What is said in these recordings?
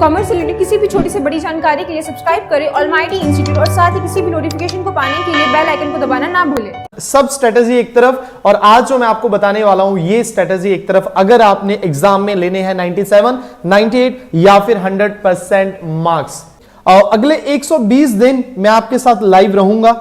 Commerce से related किसी भी छोटी से बड़ी जानकारी के लिए सब्सक्राइब करें ऑलमाइटी इंस्टीट्यूट और साथ ही किसी भी नोटिफिकेशन को पाने के लिए बेल आइकन को दबाना ना भूलें। सब स्ट्रेटेजी एक तरफ और आज जो मैं आपको बताने वाला हूं ये स्ट्रेटेजी एक तरफ, अगर आपने एग्जाम में लेने हैं 97, 98 या फिर 100% मार्क्स। और अगले 120 दिन मैं आपके साथ लाइव रहूंगा।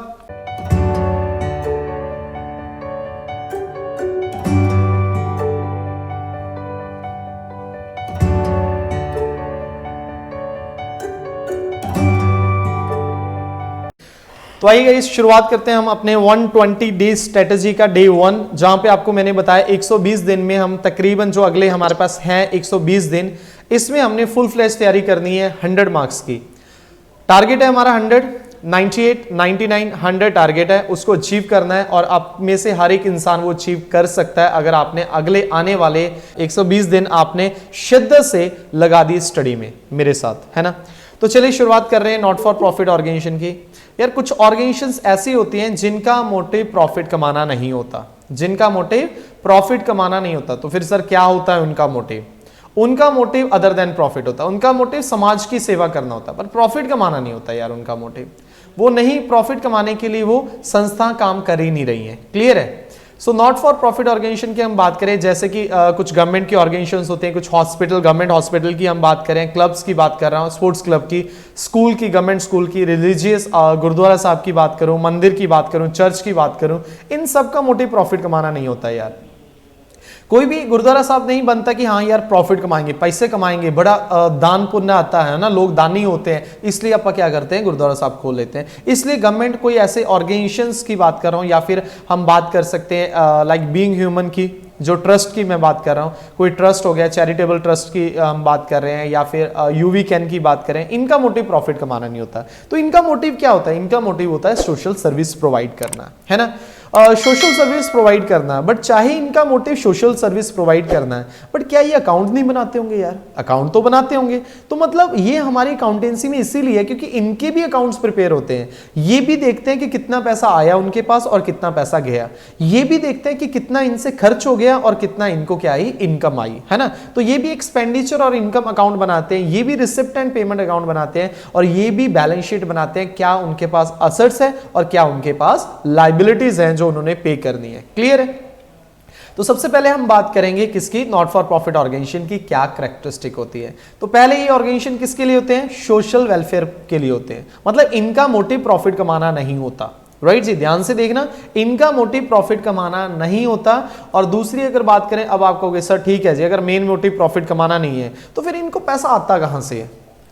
तो आइए गाइस, शुरुआत करते हैं हम अपने 120 डेज स्ट्रेटेजी का डे 1, जहां पे आपको मैंने बताया 120 दिन में हम तकरीबन जो अगले हमारे पास हैं 120 दिन, इसमें हमने फुल फ्लैश तैयारी करनी है 100 मार्क्स की। टारगेट है हमारा 100, 98, 99, 100 टारगेट है, उसको अचीव करना है और आप में से हर एक इंसान वो अचीव कर सकता है अगर आपने अगले आने वाले 120 दिन आपने शिद्दत से लगा दी स्टडी में मेरे साथ, है ना। तो चलिए शुरुआत कर रहे हैं नॉट फॉर प्रॉफिट ऑर्गेनाइजेशन की। यार कुछ ऑर्गेनाइजेशंस ऐसी होती हैं जिनका मोटिव प्रॉफिट कमाना नहीं होता, जिनका मोटिव प्रॉफिट कमाना नहीं होता। तो फिर सर क्या होता है उनका मोटिव? उनका मोटिव अदर देन प्रॉफिट होता है, उनका मोटिव समाज की सेवा करना होता है, पर प्रॉफिट कमाना नहीं होता यार उनका मोटिव। वो नहीं, प्रॉफिट कमाने के लिए वो संस्था काम कर ही नहीं रही है। क्लियर है? So not for profit organisation की हम बात करें, जैसे कि कुछ गवर्नमेंट की ऑर्गेनाइजेशंस होते हैं, कुछ हॉस्पिटल, गवर्नमेंट हॉस्पिटल की हम बात करें, क्लब्स की बात कर रहा हूँ, स्पोर्ट्स क्लब की, स्कूल की, गवर्नमेंट स्कूल की, रिलीजियस गुरुद्वारा साहब की बात करूँ, मंदिर की बात करूँ, चर्च की बात करूँ, इन सब का मोटिव प्रॉफिट कमाना नहीं होता यार। कोई भी गुरुद्वारा साहब नहीं बनता कि हाँ यार प्रॉफिट कमाएंगे, पैसे कमाएंगे, बड़ा दान पुण्य आता है ना, लोग दानी होते हैं, इसलिए आप क्या करते हैं गुरुद्वारा साहब खोल लेते हैं। इसलिए गवर्नमेंट कोई ऐसे ऑर्गेनाइजेशंस की बात कर रहा हूँ, या फिर हम बात कर सकते हैं लाइक बीइंग ह्यूमन की, जो ट्रस्ट की मैं बात कर रहा हूँ, कोई ट्रस्ट हो गया, चैरिटेबल ट्रस्ट की हम बात कर रहे हैं, या फिर यूवी कैन की बात करें, इनका मोटिव प्रॉफिट कमाना नहीं होता। तो इनका मोटिव क्या होता है? इनका मोटिव होता है सोशल सर्विस प्रोवाइड करना, है ना, सोशल सर्विस प्रोवाइड करना। बट चाहे इनका मोटिव सोशल सर्विस प्रोवाइड करना है, बट क्या ये अकाउंट नहीं बनाते होंगे यार? अकाउंट तो बनाते होंगे। तो मतलब ये हमारी अकाउंटेंसी में इसीलिए है क्योंकि इनके भी अकाउंट्स प्रिपेयर होते हैं। ये भी देखते हैं कि कितना पैसा आया उनके पास और कितना पैसा गया। ये भी देखते हैं कि कितना इनसे खर्च हो गया और कितना इनको क्या आई, इनकम आई, है ना। तो ये भी एक्सपेंडिचर और इनकम अकाउंट बनाते हैं, ये भी रिसिप्ट एंड पेमेंट अकाउंट बनाते हैं, और ये भी बैलेंस शीट बनाते हैं, क्या उनके पास असेट्स है और क्या उनके पास लायबिलिटीज हैं जो उन्होंने पे करनी है। क्लियर है? तो सबसे पहले हम बात करेंगे किसकी? नॉट फॉर प्रॉफिट ऑर्गेनाइजेशन की क्या कैरेक्टरिस्टिक होती है। तो पहले ये ऑर्गेनाइजेशन किसके लिए होते हैं? सोशल वेलफेयर के लिए होते हैं। मतलब इनका मोटिव प्रॉफिट कमाना नहीं होता। राइट जी, ध्यान से देखना, इनका मोटिव प्रॉफिट कमाना नहीं होता। और दूसरी अगर बात करें, अब आप कहोगे सर ठीक है जी, अगर मेन मोटिव प्रॉफिट कमाना नहीं है तो फिर इनको पैसा आता कहां से है?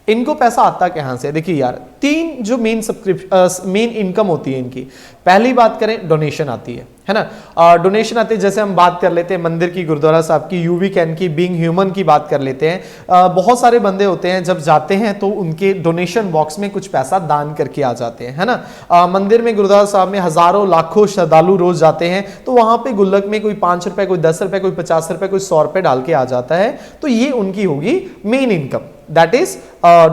इनको पैसा आता कहां से? देखिए यार, तीन जो मेन इनकम होती है इनकी। पहली बात करें, डोनेशन आती है ना। डोनेशन आती है, जैसे हम बात कर लेते हैं मंदिर की, गुरुद्वारा साहब की, यूवी कैन की, बीइंग ह्यूमन की बात कर लेते हैं। बहुत सारे बंदे होते हैं, जब जाते हैं तो उनके डोनेशन बॉक्स में कुछ पैसा दान करके आ जाते हैं, है ना। मंदिर में, गुरुद्वारा साहब में हजारों लाखों श्रद्धालु रोज जाते हैं, तो वहां पे गुल्लक में कोई 5 रुपए, कोई 10 रुपए, कोई 50 रुपए, कोई 100 रुपए डाल के आ जाता है। तो ये उनकी होगी main income, that is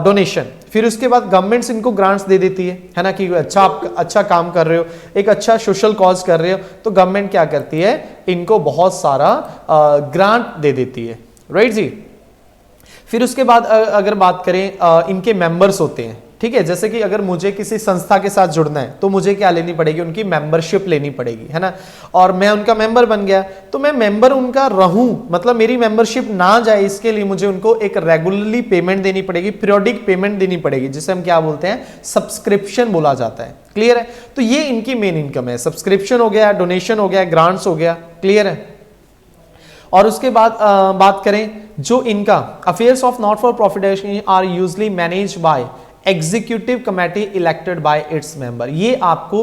donation. फिर उसके बाद गवर्नमेंट इनको ग्रांट्स दे देती है ना, कि अच्छा काम कर रहे हो, एक अच्छा सोशल कॉज कर रहे हो, तो गवर्नमेंट क्या करती है? इनको बहुत सारा ग्रांट दे देती है। राइट जी। फिर उसके बाद अगर बात करें, इनके मेंबर्स होते हैं, ठीक है। जैसे कि अगर मुझे किसी संस्था के साथ जुड़ना है तो मुझे क्या लेनी पड़ेगी? उनकी मेंबरशिप लेनी पड़ेगी, है ना। और मैं उनका मेंबर बन गया तो मैं मेंबर उनका रहूं, मतलब मेरी मेंबरशिप ना जाए, इसके लिए मुझे उनको एक रेगुलरली पेमेंट देनी पड़ेगी, पीरियोडिक पेमेंट देनी पड़ेगी, जिसे हम क्या बोलते हैं? सब्सक्रिप्शन बोला जाता है। क्लियर है? तो ये इनकी मेन इनकम है। सब्सक्रिप्शन हो गया, डोनेशन हो गया, ग्रांट्स हो गया। क्लियर है? और उसके बाद बात करें, जो इनका affairs of not for profit are usually manage by executive committee elected by its member. ये आपको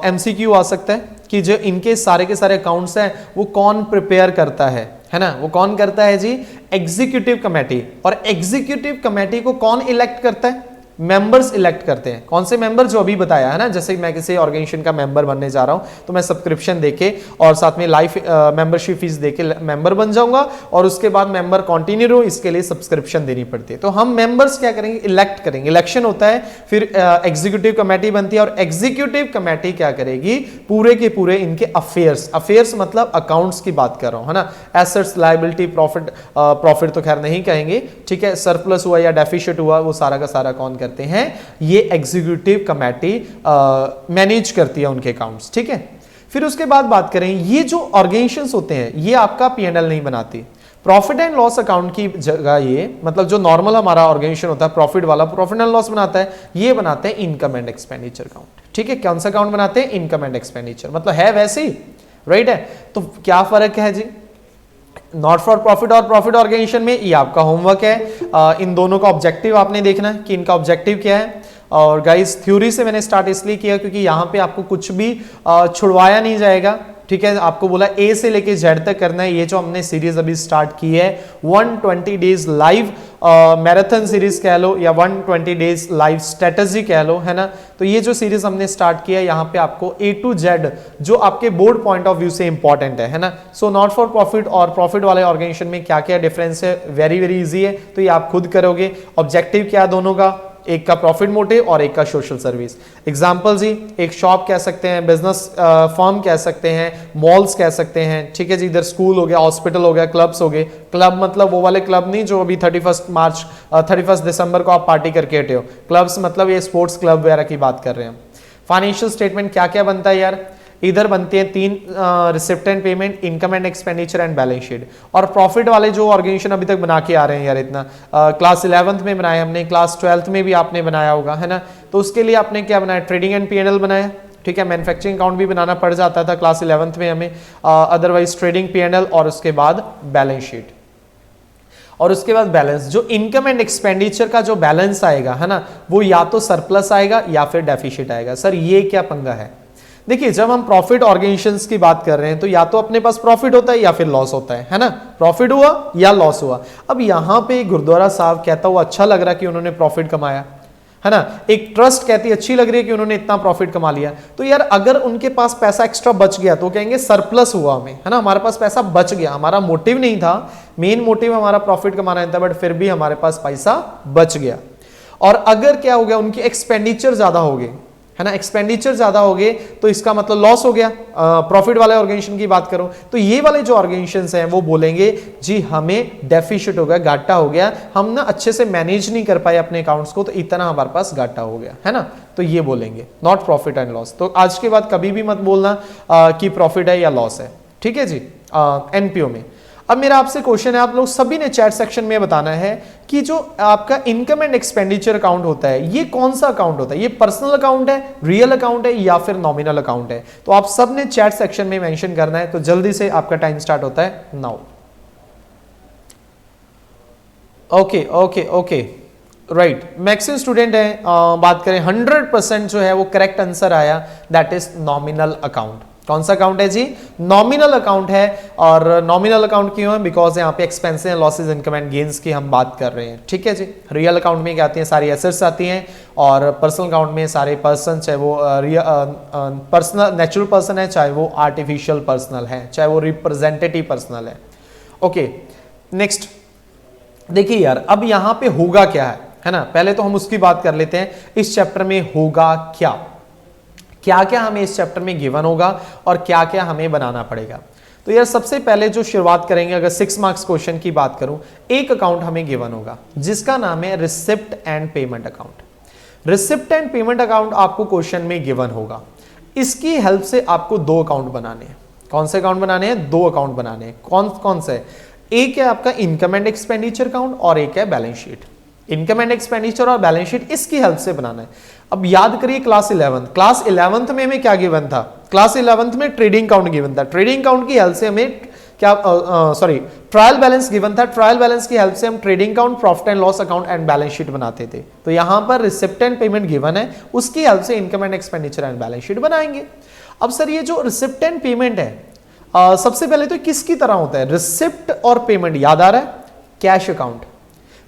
एमसीक्यू आ सकता है कि जो इनके सारे के सारे अकाउंट्स हैं वो कौन प्रिपेयर करता है ना। वो कौन करता है जी? Executive committee. और एग्जीक्यूटिव कमेटी को कौन इलेक्ट करता है? मेंबर्स इलेक्ट करते हैं। कौन से मेंबर? जो अभी बताया है ना, जैसे मैं किसी ऑर्गेनाइजेशन का मेंबर बनने जा रहा हूं तो मैं सब्सक्रिप्शन देके और साथ में लाइफ मेंबरशिप फीस देके मेंबर बन जाऊंगा और उसके बाद मेंबर कंटिन्यू रहो, इसके लिए सब्सक्रिप्शन देनी पड़ती है। तो हम मेंबर्स क्या करेंगे? इलेक्ट करेंगे, इलेक्शन होता है, फिर एग्जीक्यूटिव कमेटी बनती है और एग्जीक्यूटिव कमेटी क्या करेगी? पूरे के पूरे इनके अफेयर्स मतलब अकाउंट्स की बात कर रहा हूं, है ना, एसेट्स, लायबिलिटी, प्रॉफिट तो खैर नहीं कहेंगे, ठीक है, सरप्लस हुआ या डेफिशिट हुआ, वो सारा का सारा कौन करते हैं? ये एग्जीक्यूटिव कमेटी मैनेज करती है उनके अकाउंट्स, ठीक है। फिर उसके बाद बात करें, ये जो ऑर्गेनाइजेशंस होते हैं ये आपका P&L नहीं बनाती। प्रॉफिट एंड लॉस अकाउंट की जगह ये, मतलब जो नॉर्मल हमारा ऑर्गेनाइजेशन होता है प्रॉफिट वाला, प्रॉफिट एंड लॉस बनाता है, ये बनाते हैं इनकम एंड एक्सपेंडिचर अकाउंट, ठीक है। कौन सा अकाउंट बनाते हैं? इनकम एंड एक्सपेंडिचर, मतलब है वैसे ही, राइट है। तो क्या फर्क है जी? नॉट फॉर प्रॉफिट और प्रॉफिट ऑर्गेनाइजेशन में ये आपका होमवर्क है। इन दोनों का ऑब्जेक्टिव आपने देखना है कि इनका ऑब्जेक्टिव क्या है। और गाइस थ्योरी से मैंने स्टार्ट इसलिए किया क्योंकि यहां पे आपको कुछ भी छुड़वाया नहीं जाएगा, ठीक है। आपको बोला ए से लेके जेड तक करना है। ये जो हमने सीरीज अभी स्टार्ट की है 120 डेज लाइव मैराथन सीरीज कह लो या 120 डेज लाइव स्ट्रेटजी कह लो, है ना। तो ये जो सीरीज हमने स्टार्ट किया है यहाँ पे आपको A to Z जो आपके बोर्ड पॉइंट ऑफ व्यू से इंपॉर्टेंट है ना। सो नॉट फॉर प्रॉफिट और प्रॉफिट वाले ऑर्गेनाइजेशन में क्या क्या डिफरेंस है, वेरी वेरी इजी है, तो ये आप खुद करोगे। ऑब्जेक्टिव क्या है दोनों का? एक का प्रॉफिट मोटिव और एक का सोशल सर्विस। एग्जांपल जी, एक शॉप कह सकते हैं, बिजनेस फर्म कह सकते हैं, मॉल्स कह सकते हैं, ठीक है जी। इधर स्कूल हो गया, हॉस्पिटल हो गया, क्लब्स हो गए। क्लब मतलब वो वाले क्लब नहीं जो अभी 31 दिसंबर को आप पार्टी करके हटे हो। क्लब्स मतलब ये स्पोर्ट्स क्लब वगैरह की बात कर रहे हैं। फाइनेंशियल स्टेटमेंट क्या क्या बनता है यार? इधर बनते हैं 3 receipt and payment, income and expenditure and balance sheet. और प्रॉफिट वाले जो ऑर्गेनाइजेशन अभी तक बना के आ रहे हैं यार, इतना क्लास 11th में बनाया हमने, क्लास 12th में भी आपने बनाया होगा, है ना। तो उसके लिए आपने क्या बनाया? ट्रेडिंग एंड P&L बनाया, ठीक है। मैन्युफैक्चरिंग अकाउंट भी बनाना पड़ जाता था क्लास 11th में हमें, अदरवाइज ट्रेडिंग P&L और उसके बाद बैलेंस शीट। और उसके बाद बैलेंस, जो इनकम एंड एक्सपेंडिचर का जो बैलेंस आएगा, है ना, वो या तो सरप्लस आएगा या फिर डेफिसिट आएगा। सर ये क्या पंगा है? देखिए, जब हम प्रॉफिट ऑर्गेनाइजेशंस की बात कर रहे हैं तो या तो अपने पास प्रॉफिट होता है या फिर लॉस होता है ना। प्रॉफिट हुआ या लॉस हुआ। अब यहां पे गुरुद्वारा साहब कहता हुआ अच्छा लग रहा है कि उन्होंने प्रॉफिट कमाया, है ना। एक ट्रस्ट कहती अच्छी लग रही है कि उन्होंने इतना प्रॉफिट कमा लिया। तो यार अगर उनके पास पैसा एक्स्ट्रा बच गया तो कहेंगे सरप्लस हुआ हमें, है ना, हमारे पास पैसा बच गया। हमारा मोटिव नहीं था, मेन मोटिव हमारा प्रॉफिट कमाना था, बट फिर भी हमारे पास पैसा बच गया। और अगर क्या हो गया, उनके एक्सपेंडिचर ज्यादा हो गए, है ना, एक्सपेंडिचर ज्यादा हो गए तो इसका मतलब लॉस हो गया। प्रॉफिट वाले ऑर्गेनाइजेशन की बात करो तो ये वाले जो ऑर्गेनाइजेशंस हैं वो बोलेंगे जी हमें डेफिसिट हो गया, घाटा हो गया, हम ना अच्छे से मैनेज नहीं कर पाए अपने अकाउंट्स को, तो इतना हमारे पास घाटा हो गया, है ना। तो ये बोलेंगे नॉट प्रॉफिट एंड लॉस। तो आज के बाद कभी भी मत बोलना कि प्रॉफिट है या लॉस है, ठीक है जी। एनपीओ में अब मेरा आपसे क्वेश्चन है, आप लोग सभी ने चैट सेक्शन में बताना है कि जो आपका इनकम एंड एक्सपेंडिचर अकाउंट होता है ये कौन सा अकाउंट होता है? ये पर्सनल अकाउंट है, रियल अकाउंट है या फिर नॉमिनल अकाउंट है? तो आप सब ने चैट सेक्शन में मेंशन करना है। तो जल्दी से आपका टाइम स्टार्ट होता है now. Okay okay okay right, maximum student है, बात करें 100% जो है वो करेक्ट आंसर आया, दैट इज नॉमिनल अकाउंट। कौन सा अकाउंट है जी? नॉमिनल अकाउंट है। और नॉमिनल अकाउंट क्यों है? बिकॉज यहाँ पे expenses and losses, income and gains की हम बात कर रहे हैं, ठीक है जी। रियल अकाउंट में क्या आती है? सारी एसेट्स आती हैं। और पर्सनल अकाउंट में सारे पर्सन, चाहे वो पर्सनल नेचुरल पर्सन है, चाहे वो आर्टिफिशियल पर्सनल है, चाहे वो रिप्रेजेंटेटिव पर्सनल है। ओके नेक्स्ट देखिए यार, अब यहाँ पे होगा क्या है ना, पहले तो हम उसकी बात कर लेते हैं। इस चैप्टर में होगा क्या क्या क्या हमें इस चैप्टर में गिवन होगा और क्या क्या हमें बनाना पड़ेगा। तो यार सबसे पहले जो शुरुआत करेंगे, अगर 6 मार्क्स क्वेश्चन की बात करूं, एक अकाउंट हमें गिवन होगा जिसका नाम है receipt and payment account. Receipt and payment account आपको क्वेश्चन में गिवन होगा। इसकी हेल्प से आपको 2 अकाउंट बनाने हैं। कौन से अकाउंट बनाने हैं? 2 अकाउंट बनाने हैं। कौन कौन से? एक है आपका इनकम एंड एक्सपेंडिचर अकाउंट और एक है balance sheet. Income and expenditure और बैलेंस शीट इसकी हेल्प से बनाना है। अब याद करिए क्लास 11th में हमें क्या गिवन था? क्लास 11th में ट्रेडिंग अकाउंट गिवन था। ट्रेडिंग अकाउंट की हेल्प से हमें क्या ट्रायल बैलेंस गिवन था। ट्रायल बैलेंस की हेल्प से हम trading account, profit and loss account and balance sheet बनाते थे। तो यहां पर रिसिप्ट एंड पेमेंट गिवन है, उसकी हेल्प से income and expenditure and balance sheet बनाएंगे। अब सर ये जो रिसिप्ट एंड पेमेंट है, सबसे पहले तो किसकी तरह होता है? रिसिप्ट और पेमेंट याद आ रहा है? Cash account.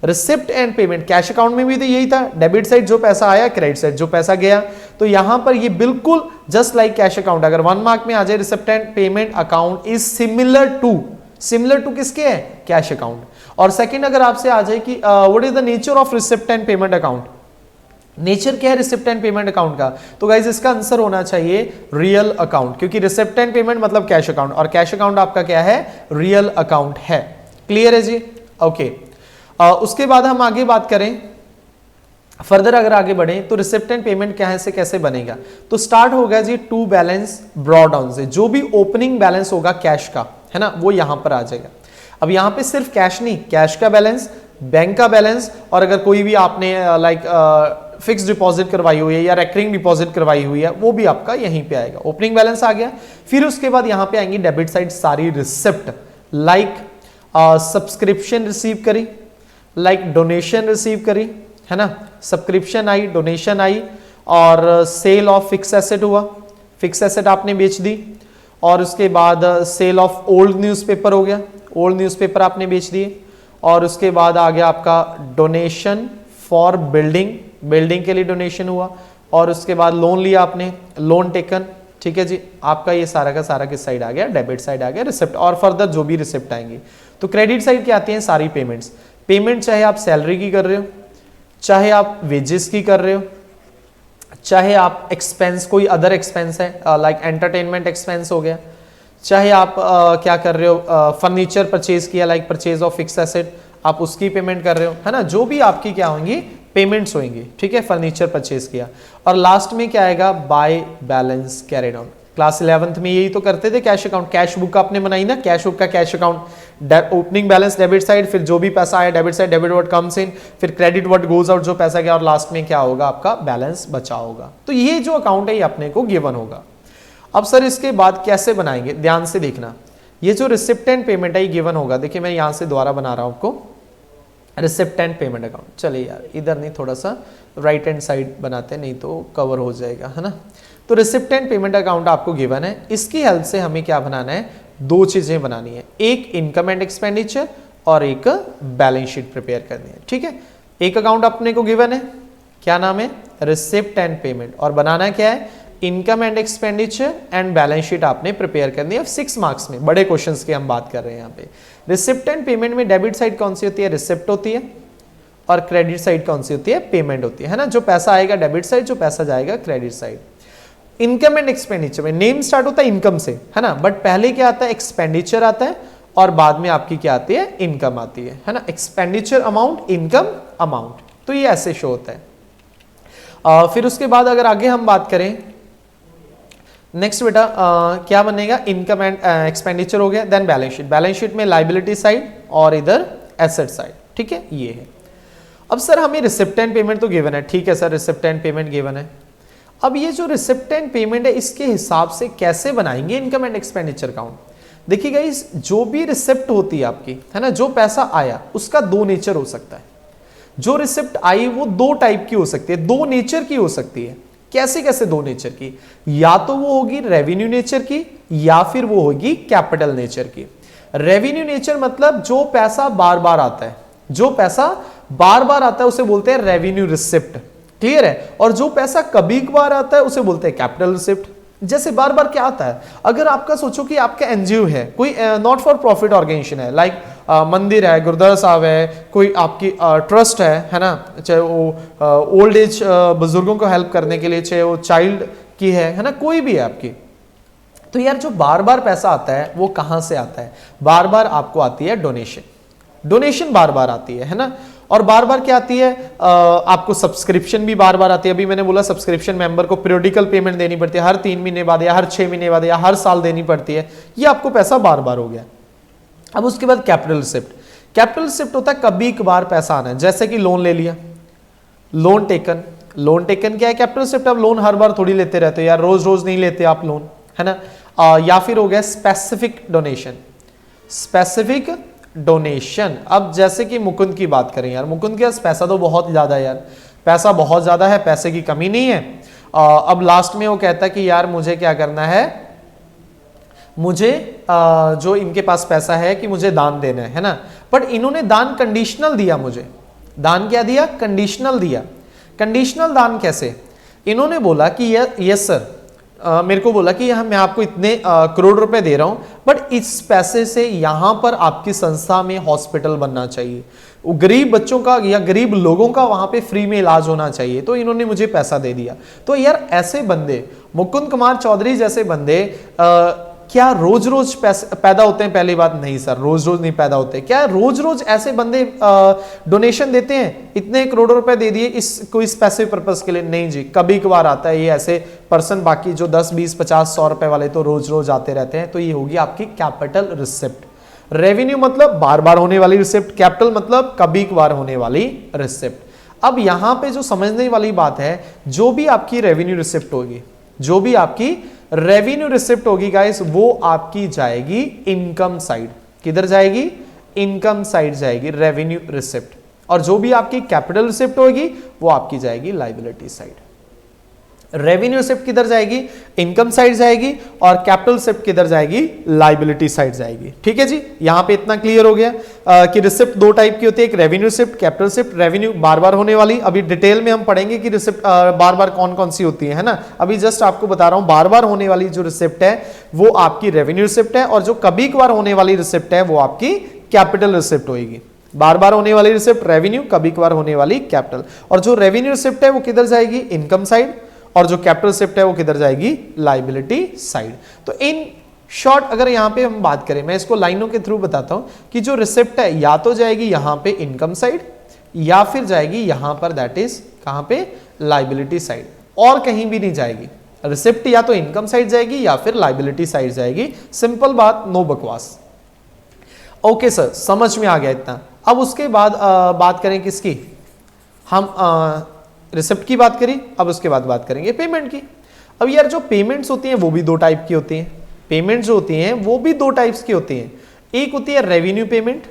Receipt and payment, cash account में भी तो यही था, डेबिट साइड जो पैसा आया, क्रेडिट साइड जो पैसा गया। तो यहां पर ये बिल्कुल जस्ट लाइक कैश अकाउंट, अगर 1 मार्क में आ जाए receipt and payment account is similar to किसके है, कैश अकाउंट। और सेकंड अगर आपसे आ जाए कि what is the nature of receipt and payment account, nature क्या है रिसिप्ट एंड पेमेंट अकाउंट का, तो गाइज इसका आंसर होना चाहिए रियल अकाउंट, क्योंकि रिसिप्ट एंड पेमेंट मतलब कैश अकाउंट और कैश अकाउंट आपका क्या है, रियल अकाउंट है। क्लियर है जी, ओके। उसके बाद हम आगे बात करें, फर्दर अगर आगे बढ़े तो रिसिप्ट एंड पेमेंट क्या है से कैसे बनेगा, तो स्टार्ट होगा जी टू बैलेंस ब्रॉड डाउन से, जो भी ओपनिंग बैलेंस होगा कैश का, है ना, वो यहां पर आ जाएगा। अब यहां पे सिर्फ कैश नहीं, कैश का बैलेंस, बैंक का बैलेंस, और अगर कोई भी आपने फिक्स डिपॉजिट करवाई हुई है या रेकरिंग डिपॉजिट करवाई हुई है वो भी आपका यहीं पे आएगा। ओपनिंग बैलेंस आ गया, फिर उसके बाद यहां पे आएंगी डेबिट साइड सारी रिसिप्ट, लाइक सब्सक्रिप्शन रिसीव करी, लाइक डोनेशन रिसीव करी, है ना, सब्सक्रिप्शन आई, डोनेशन आई, और सेल ऑफ फिक्स एसेट हुआ, फिक्स एसेट आपने बेच दी, और उसके बाद सेल ऑफ ओल्ड न्यूज़पेपर हो गया, ओल्ड न्यूज़पेपर आपने बेच दिए, और उसके बाद आ गया आपका डोनेशन फॉर बिल्डिंग, बिल्डिंग के लिए डोनेशन हुआ, और उसके बाद लोन लिया आपने, लोन टेकन, ठीक है जी, आपका ये सारा का सारा किस साइड आ गया, डेबिट साइड आ गया, रिसिप्ट, और फर्दर जो भी रिसिप्ट आएंगी। तो क्रेडिट साइड क्या आती है, सारी पेमेंट्स, पेमेंट चाहे आप सैलरी की कर रहे हो, चाहे आप वेजेस की कर रहे हो, चाहे आप एक्सपेंस कोई अदर एक्सपेंस है लाइक एंटरटेनमेंट एक्सपेंस हो गया, चाहे आप क्या कर रहे हो, फर्नीचर परचेज किया like purchase of fix asset, आप उसकी पेमेंट कर रहे हो, है ना, जो भी आपकी क्या होंगी पेमेंट्स होंगी, ठीक है, फर्नीचर परचेज किया। और लास्ट में क्या आएगा, by balance carried on. Class 11th में यही तो करते थे, कैश अकाउंट, कैश बुक आपने बनाई ना, कैश बुक का cash account, opening balance debit side, फिर जो भी पैसा आया debit side, debit what comes in, फिर क्रेडिट व्हाट गोज आउट, जो पैसा गया, और लास्ट में क्या होगा, आपका बैलेंस बचा होगा। तो ये जो अकाउंट है ये अपने को गिवन होगा। अब सर इसके बाद कैसे बनाएंगे, ध्यान से देखना, ये जो रिसिप्ट एंड पेमेंट है ये गिवन होगा। देखिए मैं यहां से दोबारा बना रहा हूं आपको, रिसिप्ट एंड पेमेंट अकाउंट, चलिए यार इधर नहीं, थोड़ा सा राइट हैंड साइड बनाते हैं, नहीं तो कवर हो जाएगा, है ना। तो रिसिप्ट एंड पेमेंट अकाउंट आपको गिवन है, इसकी हेल्प से हमें क्या बनाना है, दो चीजें बनानी है, एक इनकम एंड एक्सपेंडिचर और एक बैलेंस शीट प्रिपेयर करनी है, ठीक है। एक अकाउंट अपने को गिवन है, क्या नाम है, रिसिप्ट एंड पेमेंट, और बनाना क्या है, income and expenditure and balance sheet आपने प्रिपेयर करनी है 6 मार्क्स में, बड़े क्वेश्चंस की हम बात कर रहे हैं यहाँ पे। रिसिप्ट एंड पेमेंट में डेबिट साइड कौन सी होती है, रिसिप्ट होती है, और क्रेडिट साइड कौन सी होती है, पेमेंट होती है ना, जो पैसा आएगा डेबिट साइड, जो पैसा जाएगा credit side. Income and expenditure में नेम स्टार्ट होता है इनकम से, है ना, बट पहले क्या आता है, एक्सपेंडिचर आता है, और बाद में आपकी क्या आती है, इनकम आती है ना, एक्सपेंडिचर अमाउंट, इनकम अमाउंट, तो ये ऐसे शो होता है। फिर उसके बाद अगर आगे हम बात करें, नेक्स्ट बेटा क्या बनेगा, इनकम एंड एक्सपेंडिचर हो गया, then balance sheet, balance sheet में लायबिलिटी साइड और इधर एसेट साइड, ठीक है, ये है। अब सर हमें रिसिप्ट एंड पेमेंट तो गिवन है, ठीक है sir, receipt and payment given है। अब ये जो रिसिप्ट एंड पेमेंट है इसके हिसाब से कैसे बनाएंगे इनकम एंड एक्सपेंडिचर अकाउंट। देखिए गाइस, जो भी रिसिप्ट होती है आपकी, है ना, जो पैसा आया उसका दो नेचर हो सकता है। जो रिसिप्ट आई वो दो टाइप की हो सकती है, दो नेचर की हो सकती है। कैसे कैसे दो नेचर की, या तो वो होगी रेवेन्यू नेचर की, या फिर वो होगी कैपिटल नेचर की। रेवेन्यू नेचर मतलब जो पैसा बार बार आता है, जो पैसा बार बार आता है उसे बोलते हैं रेवेन्यू रिसिप्ट, क्लियर है। और जो पैसा कभी कभार आता है उसे बोलते हैं कैपिटल रिसिप्ट। जैसे बार बार क्या आता है, अगर आपका सोचो कि आपका एनजीओ है, कोई नॉट फॉर प्रॉफिट ऑर्गेनाइजेशन है, लाइक मंदिर है, गुरुद्वारा साहब है, कोई आपकी ट्रस्ट है ना, चाहे वो ओल्ड एज बुजुर्गों को हेल्प करने के लिए, चाहे वो चाइल्ड की है ना, कोई भी है आपकी, तो यार जो बार बार पैसा आता है वो कहां से आता है, बार बार आपको आती है डोनेशन, डोनेशन बार बार आती है ना। और बार बार क्या आती है, आपको सब्सक्रिप्शन भी बार बार आती है। अभी मैंने बोला सब्सक्रिप्शन मेंबर को पीरियोडिकल पेमेंट देनी पड़ती है, हर 3 महीने बाद या हर 6 महीने बाद या हर साल देनी पड़ती है, ये आपको पैसा बार बार हो गया। अब उसके बाद कैपिटल रिसिप्ट, कैपिटल रिसिप्ट होता है कभी कभार पैसा आना है, जैसे कि लोन ले लिया, लोन टेकन, लोन टेकन क्या है, कैपिटल रिसिप्ट। अब लोन हर बार थोड़ी लेते रहते हो यार, रोज रोज नहीं लेते आप लोन, है ना। या फिर हो गया स्पेसिफिक डोनेशन, स्पेसिफिक डोनेशन। अब जैसे कि मुकुंद की बात करें यार, मुकुंद के पास पैसा तो बहुत ज्यादा है यार, पैसा बहुत ज्यादा है, पैसे की कमी नहीं है। अब लास्ट में वो कहता है कि यार मुझे क्या करना है, मुझे जो इनके पास पैसा है कि मुझे दान देना है ना, बट इन्होंने दान कंडीशनल दिया मुझे, दान क्या दिया? कंडीशनल दिया। कंडीशनल दान कैसे? इन्होंने बोला कि यस सर, मेरे को बोला कि मैं आपको इतने करोड़ रुपए दे रहा हूं, बट इस पैसे से यहां पर आपकी संस्था में हॉस्पिटल बनना चाहिए, गरीब बच्चों का या गरीब लोगों का वहां पे फ्री में इलाज होना चाहिए, तो इन्होंने मुझे पैसा दे दिया। तो यार ऐसे बंदे, मुकुंद कुमार चौधरी जैसे बंदे क्या रोज रोज पैदा होते हैं? पहली बात, नहीं सर, रोज रोज नहीं पैदा होते। क्या रोज रोज ऐसे बंदे डोनेशन देते हैं? इतने करोड़ों रुपए दे दिए इस पैसे पर्पस के लिए? नहीं जी, कभी कभार आता है ये ऐसे पर्सन। बाकी जो 10, 20, 50, 100 रुपए वाले तो रोज रोज आते रहते हैं। तो ये होगी आपकी कैपिटल रिसिप्ट। रेवेन्यू मतलब बार बार होने वाली रिसिप्ट, कैपिटल मतलब कभी कभार होने वाली रिसिप्ट। अब यहां पे जो समझने वाली बात है, जो भी आपकी रेवेन्यू रिसिप्ट होगी, जो भी आपकी रेवेन्यू रिसिप्ट होगी गाइस, वो आपकी जाएगी इनकम साइड। किधर जाएगी? इनकम साइड जाएगी रेवेन्यू रिसिप्ट। और जो भी आपकी कैपिटल रिसिप्ट होगी वो आपकी जाएगी लायबिलिटी साइड। रेवेन्यू रिसिप्ट किधर जाएगी? इनकम साइड जाएगी, और कैपिटल रिसिप्ट किधर जाएगी? लायबिलिटी साइड जाएगी। ठीक है जी, यहां पे इतना क्लियर हो गया कि रिसिप्ट दो टाइप की होती है, एक revenue receipt, capital receipt. Revenue बार बार होने वाली, अभी डिटेल में हम पढ़ेंगे कि रिसिप्ट बार बार कौन कौन सी होती है ना। अभी जस्ट आपको बता रहा हूं, बार बार होने वाली जो रिसिप्ट है वो आपकी रेवेन्यू रिसिप्ट है, और जो कभी कभार होने वाली रिसिप्ट है वो आपकी कैपिटल रिसिप्ट होगी। बार बार होने वाली रिसिप्ट रेवेन्यू, कभी कभार होने वाली कैपिटल। और जो रेवेन्यू रिसिप्ट है वो किधर जाएगी? इनकम साइड, और जो कैपिटल रिसिप्ट है वो किधर जाएगी? Liability side. तो इन शॉर्ट अगर यहां पे हम बात करें, मैं इसको लाइनों के थ्रू बताता हूं कि जो रिसिप्ट है या तो जाएगी यहां पे इनकम साइड, या फिर जाएगी यहां पर, दैट इज कहां पे? लायबिलिटी साइड, और कहीं भी नहीं जाएगी। रिसिप्ट या तो इनकम साइड जाएगी या फिर लायबिलिटी साइड जाएगी। सिंपल बात, नो बकवास। ओके सर, समझ में आ गया इतना। अब उसके बाद बात करें किसकी? हम रिसिप्ट की बात करी, अब उसके बाद बात करेंगे पेमेंट की। अब यार जो पेमेंट्स होती हैं वो भी दो टाइप की होती हैं। पेमेंट जो होती हैं वो भी दो टाइप्स की होती हैं। एक होती है रेवेन्यू पेमेंट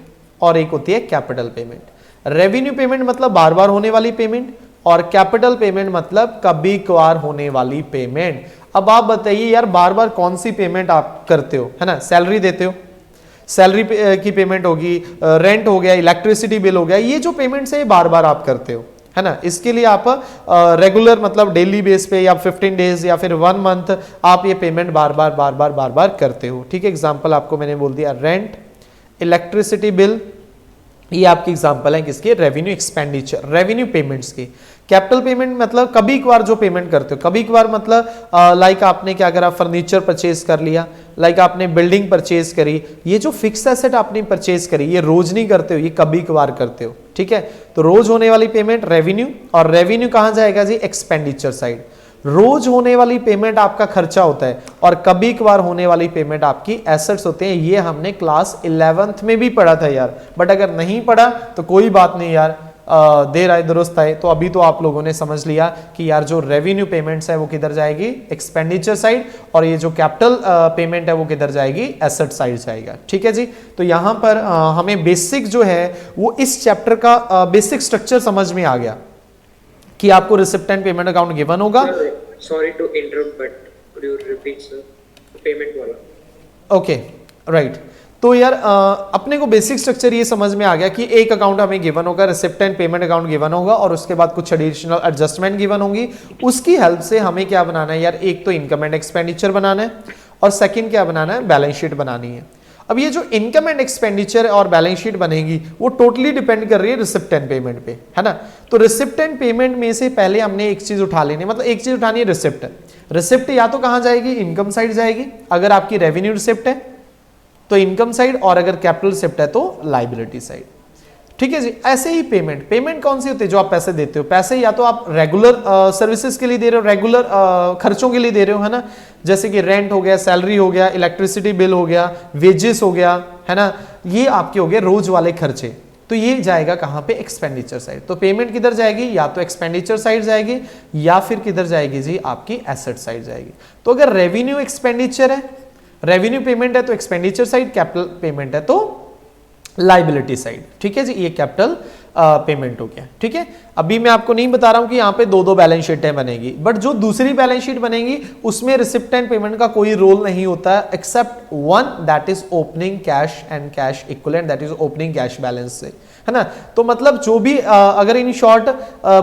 और एक होती है कैपिटल पेमेंट। रेवेन्यू पेमेंट मतलब बार बार होने वाली पेमेंट, और कैपिटल पेमेंट मतलब कभी कभार होने वाली पेमेंट। अब आप बताइए यार, बार बार कौन सी पेमेंट आप करते हो? है ना, सैलरी देते हो, सैलरी की पेमेंट होगी, रेंट हो गया, इलेक्ट्रिसिटी बिल हो गया, ये जो पेमेंट्स है बार बार आप करते हो, है ना। इसके लिए आप रेगुलर मतलब डेली बेस पे या 15 डेज या फिर 1 मंथ आप ये पेमेंट बार बार करते हो। ठीक है, एग्जांपल आपको मैंने बोल दिया, रेंट, इलेक्ट्रिसिटी बिल, ये आपकी एग्जांपल है किसके? रेवेन्यू एक्सपेंडिचर, रेवेन्यू पेमेंट्स की। कैपिटल पेमेंट मतलब कभी कभार जो पेमेंट करते हो, कभी कभार मतलब लाइक आपने क्या करा, फर्नीचर परचेज कर लिया, लाइक आपने बिल्डिंग परचेज करी, ये जो फिक्स एसेट आपने परचेज करी, ये रोज नहीं करते हो, ये कभी कभार करते हो। ठीक है, तो रोज होने वाली पेमेंट रेवेन्यू, और रेवेन्यू कहां जाएगा जी? Expenditure side. रोज होने वाली पेमेंट आपका खर्चा होता है, और कभी कभार होने वाली पेमेंट आपकी एसेट्स होते हैं। ये हमने क्लास 11th में भी पढ़ा था यार, बट अगर नहीं पढ़ा तो कोई बात नहीं यार, देर आए दुरुस्त आए। तो अभी तो आप लोगों ने समझ लिया कि यार जो रेवेन्यू पेमेंट्स है वो किधर जाएगी? एक्सपेंडिचर साइड, और ये जो कैपिटल पेमेंट है वो किधर जाएगी? एसेट साइड जाएगा। ठीक है जी, तो यहां पर हमें बेसिक जो है वो इस चैप्टर का बेसिक स्ट्रक्चर समझ में आ गया कि आपको receipt and payment account given होगा। Sorry to interrupt, but could you repeat, sir? Payment वाला. Okay, right. तो यार अपने को बेसिक स्ट्रक्चर ये समझ में आ गया कि एक अकाउंट हमें गिवन होगा, receipt and payment account given होगा, और उसके बाद कुछ एडिशनल एडजस्टमेंट गिवन होंगी। उसकी हेल्प से हमें क्या बनाना है यार? एक तो इनकम एंड एक्सपेंडिचर बनाना है, और सेकंड क्या बनाना है? बैलेंस शीट बनानी है। अब ये जो इनकम एंड एक्सपेंडिचर और बैलेंस शीट बनेगी वो टोटली डिपेंड कर रही है रिसिप्ट एंड पेमेंट पे, है ना। तो रिसिप्ट एंड पेमेंट में से पहले हमने एक चीज उठा लेनी, मतलब एक चीज उठानी है रिसिप्ट। रिसिप्ट या तो कहां जाएगी? इनकम साइड जाएगी, अगर आपकी रेवेन्यू रिसिप्ट है तो इनकम साइड, और अगर कैपिटल रिसिप्ट है तो लायबिलिटी साइड। ठीक है जी, ऐसे ही पेमेंट, पेमेंट कौन सी होती है? जो आप पैसे देते हो, पैसे या तो आप रेगुलर सर्विसेज के लिए दे रहे हो, रेगुलर खर्चों के लिए दे रहे हो, है ना, जैसे कि रेंट हो गया, सैलरी हो गया, इलेक्ट्रिसिटी बिल हो गया, वेजेस हो गया, है ना, ये आपके हो गए रोज वाले खर्चे। तो ये जाएगा कहां पे? Expenditure side. तो पेमेंट किधर जाएगी? या तो एक्सपेंडिचर साइड जाएगी, या फिर किधर जाएगी जी? आपकी एसेट साइड जाएगी। तो अगर रेवेन्यू एक्सपेंडिचर है, रेवेन्यू पेमेंट है तो एक्सपेंडिचर साइड, कैपिटल पेमेंट है तो लायबिलिटी साइड। ठीक है जी, ये कैपिटल पेमेंट हो गया। ठीक है, अभी मैं आपको नहीं बता रहा हूं कि यहाँ पे दो बैलेंस शीटें बनेगी, बट जो दूसरी बैलेंस शीट बनेगी उसमें रिसिप्ट एंड पेमेंट का कोई रोल नहीं होता है except one, that is opening cash and cash equivalent, that is opening cash balance से, है ना। तो मतलब जो भी अगर इन शॉर्ट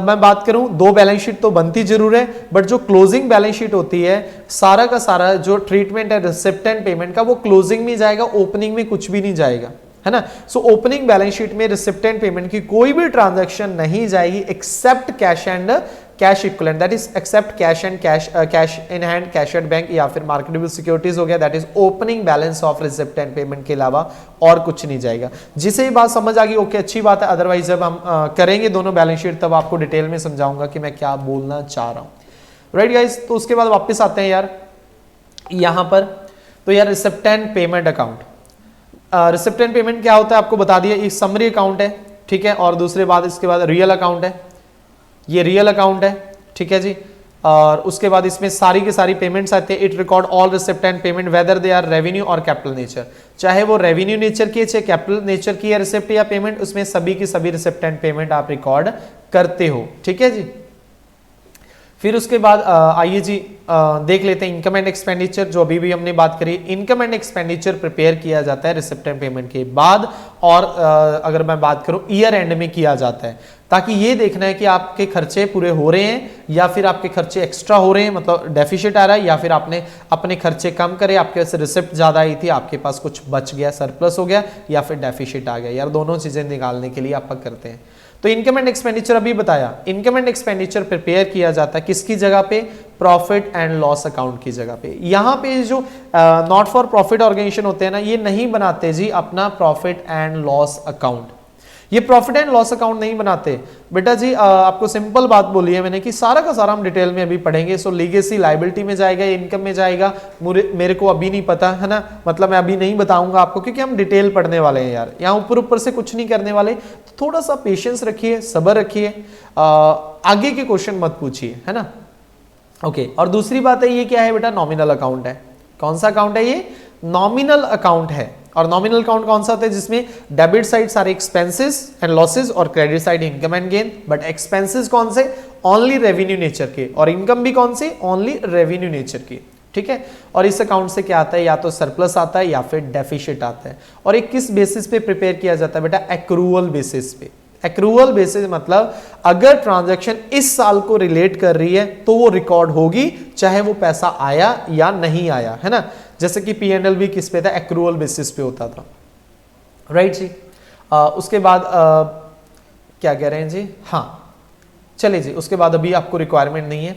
मैं बात करूं, दो बैलेंस शीट तो बनती जरूर है, बट जो क्लोजिंग बैलेंस शीट होती है सारा का सारा जो ट्रीटमेंट है रिसिप्ट एंड पेमेंट का वो क्लोजिंग में जाएगा, ओपनिंग में कुछ भी नहीं जाएगा, है ना। सो ओपनिंग बैलेंस शीट में रिसिप्ट एंड पेमेंट की कोई भी ट्रांजैक्शन नहीं जाएगी except cash and cash equivalent, that is except cash and cash in hand, cash at bank या फिर मार्केटेबल सिक्योरिटीज हो गया, that is opening balance of receipt and payment के अलावा और कुछ नहीं जाएगा। जिसे ये बात समझ आ गई ओके, अच्छी बात है, अदरवाइज जब हम करेंगे दोनों बैलेंस शीट तब आपको डिटेल में समझाऊंगा कि मैं क्या बोलना चाह रहा हूं। राइट गाइस, तो उसके बाद वापस आते हैं यार यहां पर, तो यार receipt and payment account, receipt and payment क्या होता है आपको बता दिया, एक समरी अकाउंट है, ठीक है, और दूसरे बाद इसके बाद रियल अकाउंट है, ये रियल अकाउंट है, ठीक है जी, और उसके बाद इसमें सारी की सारी पेमेंट्स आते हैं। It record all receipt and payment whether they are revenue और कैपिटल नेचर, चाहे वो रेवेन्यू नेचर की है चाहे कैपिटल नेचर की है रिसिप्ट या पेमेंट, उसमें सभी की सभी रिसिप्ट एंड पेमेंट आप रिकॉर्ड करते हो, ठीक है जी। फिर उसके बाद आइए जी देख लेते हैं इनकम एंड एक्सपेंडिचर, जो अभी भी हमने बात करी। इनकम एंड एक्सपेंडिचर प्रिपेयर किया जाता है रिसिप्ट एंड पेमेंट के बाद, और अगर मैं बात करूं ईयर एंड में किया जाता है, ताकि ये देखना है कि आपके खर्चे पूरे हो रहे हैं या फिर आपके खर्चे एक्स्ट्रा हो रहे हैं, मतलब डेफिसिट आ रहा है, या फिर आपने अपने खर्चे कम करे, आपके पास रिसिप्ट ज्यादा आई थी, आपके पास कुछ बच गया, सरप्लस हो गया, या फिर डेफिसिट आ गया, यार दोनों चीजें निकालने के लिए आप करते हैं। तो इनकम एंड एक्सपेंडिचर अभी बताया, इनकम एंड एक्सपेंडिचर प्रिपेयर किया जाता है किसकी जगह पे, प्रॉफिट एंड लॉस अकाउंट की जगह पे। यहां पे जो नॉट फॉर प्रॉफिट ऑर्गेनाइजेशन होते हैं ना, ये नहीं बनाते जी अपना प्रॉफिट एंड लॉस अकाउंट, ये प्रॉफिट एंड लॉस अकाउंट नहीं बनाते बेटा जी। आपको सिंपल बात बोली है मैंने कि सारा का सारा हम डिटेल में अभी पढ़ेंगे। सो लीगेसी लायबिलिटी में जाएगा, इनकम में जाएगा, मेरे को अभी नहीं पता है ना, मतलब मैं अभी नहीं बताऊंगा आपको क्योंकि हम डिटेल पढ़ने वाले हैं यार, यहाँ ऊपर ऊपर से कुछ नहीं करने वाले। तो थोड़ा सा पेशेंस रखिए, सब्र रखिए, आगे के क्वेश्चन मत पूछिए, है ना। ओके, और दूसरी बात है ये क्या है बेटा, नॉमिनल अकाउंट है। कौन सा अकाउंट है ये, नॉमिनल अकाउंट है। और नॉमिनल अकाउंट कौन सा होता है, जिसमें डेबिट साइड सारे एक्सपेंसेस एंड लॉसेस और credit side income and gain, but expenses कौन से, ओनली रेवेन्यू नेचर के, और इनकम भी कौन सी, ओनली रेवेन्यू नेचर की, ठीक है। और इस अकाउंट से क्या आता है, या तो सरप्लस आता है या फिर डेफिसिट आता है। और एक किस बेसिस पे प्रिपेयर किया जाता है बेटा, एक्रूअल बेसिस पे। एक्रूअल बेसिस मतलब अगर ट्रांजैक्शन इस साल को रिलेट कर रही है तो वो रिकॉर्ड होगी, चाहे वो पैसा आया या नहीं आया, है ना। जैसे कि P&L भी किस पे था, एक्रूअल बेसिस पे होता था, राइट जी। उसके बाद क्या कह रहे हैं जी, हाँ चलिए जी, उसके बाद अभी आपको रिक्वायरमेंट नहीं है।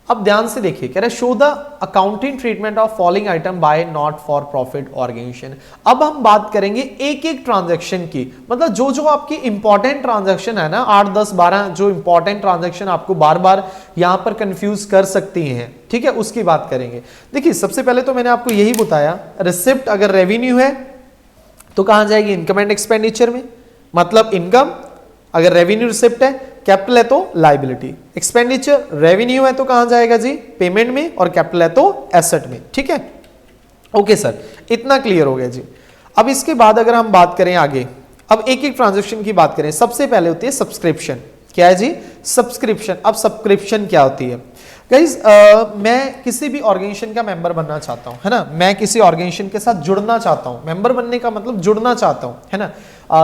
अब ध्यान से देखिए, कह रहे show the accounting treatment of following item by not for profit organisation. अब हम बात करेंगे एक एक ट्रांजैक्शन की, मतलब जो जो आपकी इंपॉर्टेंट ट्रांजैक्शन है ना, 8 10 12 जो इंपॉर्टेंट ट्रांजैक्शन आपको बार बार यहां पर कंफ्यूज कर सकती हैं, ठीक है, उसकी बात करेंगे। देखिए सबसे पहले तो मैंने आपको यही बताया, रिसिप्ट अगर रेवेन्यू है तो कहां जाएगी, इनकम एंड एक्सपेंडिचर में, मतलब इनकम अगर रेवेन्यू रिसिप्ट है, कैपिटल है तो लायबिलिटी, एक्सपेंडिचर रेवेन्यू है तो कहां जाएगा जी, पेमेंट में, और कैपिटल है तो एसेट में, ठीक है। ओके सर, इतना क्लियर हो गया जी। अब इसके बाद अगर हम बात करें आगे, अब एक एक ट्रांजैक्शन की बात करें। सबसे पहले होती है सब्सक्रिप्शन। क्या है जी, सब्सक्रिप्शन। अब सब्सक्रिप्शन क्या होती है गाइज, मैं किसी भी ऑर्गेनाइजेशन का मेंबर बनना चाहता हूं, है ना, मैं किसी ऑर्गेनाइजेशन के साथ जुड़ना चाहता हूं, मेंबर बनने का मतलब जुड़ना चाहता हूं, है ना।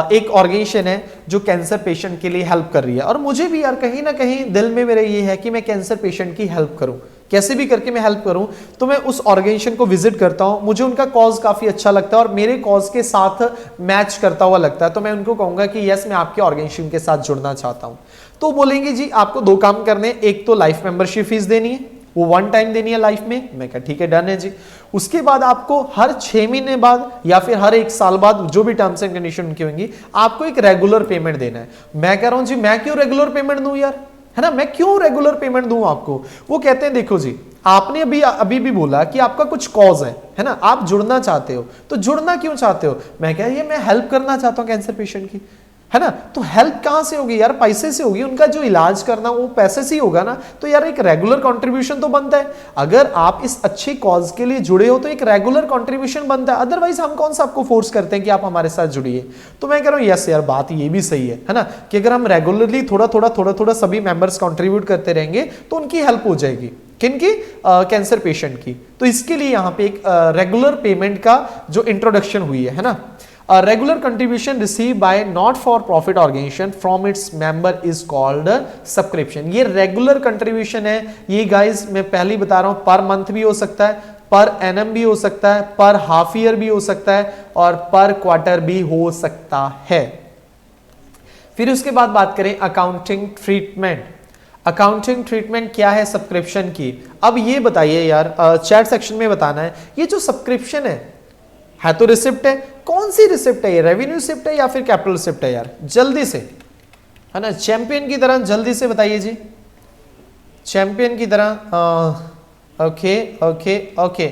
एक ऑर्गेनाइजेशन है जो कैंसर पेशेंट के लिए हेल्प कर रही है, और मुझे भी यार कहीं ना कहीं दिल में मेरे ये है कि मैं कैंसर पेशेंट की हेल्प करूं, कैसे भी करके मैं हेल्प करूं। तो मैं उस ऑर्गेनाइजेशन को विजिट करता हूं, मुझे उनका कॉज काफी अच्छा लगता है और मेरे कॉज के साथ मैच करता हुआ लगता है, तो मैं उनको कहूंगा कि यस मैं आपके ऑर्गेनाइजेशन के साथ जुड़ना चाहता हूं। तो बोलेंगे जी आपको 2 काम करने हैं, एक तो लाइफ मेंबरशिप फीस देनी है, वो 1 टाइम देनी है लाइफ में। मैं कहा ठीक है, डन है जी। उसके बाद आपको हर 6 महीने बाद या फिर हर 1 साल बाद, जो भी टर्म्स एंड कंडीशन उनकी होंगी, आपको एक रेगुलर पेमेंट देना है। मैं कह रहा हूं जी मैं क्यों रेगुलर पेमेंट दूं यार, है ना, मैं क्यों रेगुलर पेमेंट दूं आपको। वो कहते हैं देखो जी, आपने अभी भी बोला कि आपका कुछ कॉज है ना, आप जुड़ना चाहते हो, तो जुड़ना क्यों चाहते हो। मैं कह ये मैं हेल्प करना चाहता हूं कैंसर पेशेंट की, है ना। तो हेल्प कहां से होगी यार, पैसे से होगी, उनका जो इलाज करना वो पैसे से ही होगा ना। तो यार एक रेगुलर कंट्रीब्यूशन तो बनता है, अगर आप इस अच्छी कॉज के लिए जुड़े हो तो एक रेगुलर कंट्रीब्यूशन बनता है, अदरवाइज हम कौन सा आपको फोर्स करते हैं कि आप हमारे साथ जुड़िए। तो मैं कह रहा हूं यस यार, बात ये भी सही है ना, कि अगर हम रेगुलरली थोड़ा थोड़ा सभी मेंबर्स कंट्रीब्यूट करते रहेंगे तो उनकी हेल्प हो जाएगी, किनकी, कैंसर पेशेंट की। तो इसके लिए यहां पे एक रेगुलर पेमेंट का जो इंट्रोडक्शन हुई है ना। A regular contribution received by not for profit organization from its member is called subscription। ये रेगुलर कंट्रीब्यूशन है, ये गाइस मैं पहले बता रहा हूं, पर मंथ भी हो सकता है, पर एनएम भी हो सकता है, पर हाफ ईयर भी हो सकता है और पर क्वार्टर भी हो सकता है। फिर उसके बाद बात करें अकाउंटिंग ट्रीटमेंट। अकाउंटिंग ट्रीटमेंट क्या है सब्सक्रिप्शन की, अब ये बताइए यार, चैट सेक्शन में बताना है। ये जो सब्सक्रिप्शन है तो रिसिप्ट है, कौन सी रिसिप्ट है ये, रेवेन्यू रिसिप्ट है या फिर कैपिटल रिसिप्ट है यार, जल्दी से, है ना, चैंपियन की तरह जल्दी से बताइए जी, चैंपियन की तरह। ओके ओके ओके,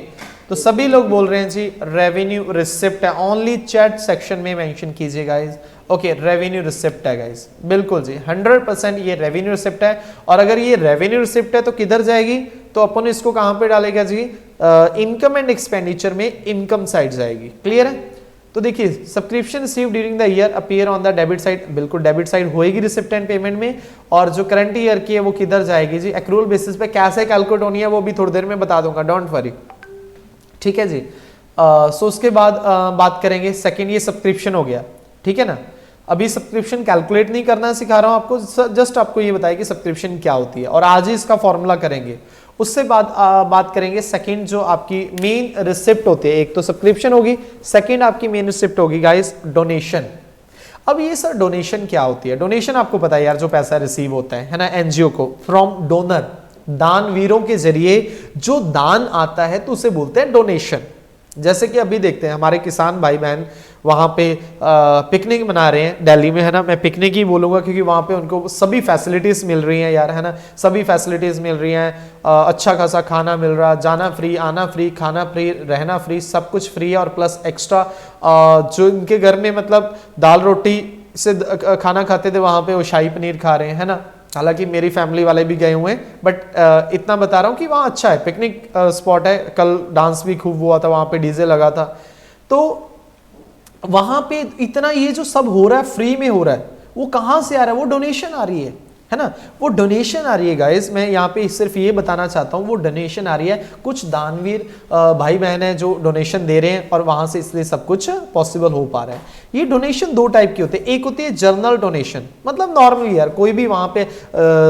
तो सभी लोग बोल रहे हैं जी रेवेन्यू रिसिप्ट है, ओनली चैट सेक्शन में मेंशन कीजिए गाइस। ओके, रेवेन्यू रिसिप्ट है गाइस, बिल्कुल जी 100% ये रेवेन्यू रिसिप्ट है। और अगर ये रेवेन्यू रिसिप्ट है तो किधर जाएगी, तो अपन इसको कहां पे डालेगा जी, इनकम एंड एक्सपेंडिचर में इनकम साइड जाएगी। क्लियर है। तो देखिए subscription receive during the year appear on the debit side, बिल्कुल डेबिट साइड होएगी रिसिप्ट एंड पेमेंट में। और जो करंट ईयर की है वो किधर जाएगी जी, एक्रूअल बेसिस पे। कैसे कैलकुलेट होनी है वो भी थोड़ी देर में बता दूंगा, डोंट वरी, ठीक है जी। सो उसके बाद बात करेंगे सेकंड, ये सब्सक्रिप्शन हो गया, ठीक है ना। अभी सब्सक्रिप्शन कैलकुलेट नहीं करना सिखा रहा हूं आपको, जस्ट आपको ये बताया कि सब्सक्रिप्शन क्या होती है, और आज ही इसका फॉर्मूला करेंगे। उससे बाद बात करेंगे सेकंड जो आपकी मेन रिसिप्ट होती है, एक तो सब्सक्रिप्शन होगी, सेकंड आपकी मेन रिसिप्ट होगी गाइस डोनेशन। अब ये सर डोनेशन क्या होती है, डोनेशन आपको पता है यार, जो पैसा रिसीव होता है ना एनजीओ को फ्रॉम डोनर, दानवीरों के जरिए जो दान आता है तो उसे बोलते हैं डोनेशन। जैसे कि अभी देखते हैं हमारे किसान भाई बहन वहां पे पिकनिक मना रहे हैं दिल्ली में, है ना, मैं पिकनिक ही बोलूंगा क्योंकि वहां पे उनको सभी फैसिलिटीज मिल रही हैं यार, है ना, सभी फैसिलिटीज मिल रही हैं, अच्छा खासा खाना मिल रहा, जाना फ्री, आना फ्री, खाना फ्री, रहना फ्री, सब कुछ फ्री है। और प्लस एक्स्ट्रा जो इनके घर में मतलब दाल रोटी से खाना खाते थे वहां पे वो शाही पनीर खा रहे हैं, है ना। हालांकि मेरी फैमिली वाले भी गए हुए हैं, बट इतना बता रहा हूँ कि वहाँ अच्छा है, पिकनिक स्पॉट है। कल डांस भी खूब हुआ था वहाँ पे, डीजे लगा था। तो वहाँ पे इतना ये जो सब हो रहा है फ्री में हो रहा है, वो कहाँ से आ रहा है, वो डोनेशन आ रही है ना, वो डोनेशन आ रही है गाइस। मैं यहाँ पे सिर्फ ये बताना चाहता हूँ, वो डोनेशन आ रही है, कुछ दानवीर भाई बहन है जो डोनेशन दे रहे हैं और वहां से इसलिए सब कुछ पॉसिबल हो पा रहा है। ये डोनेशन दो टाइप की होती है, एक होती है जर्नल डोनेशन, मतलब नॉर्मली यार कोई भी वहां पे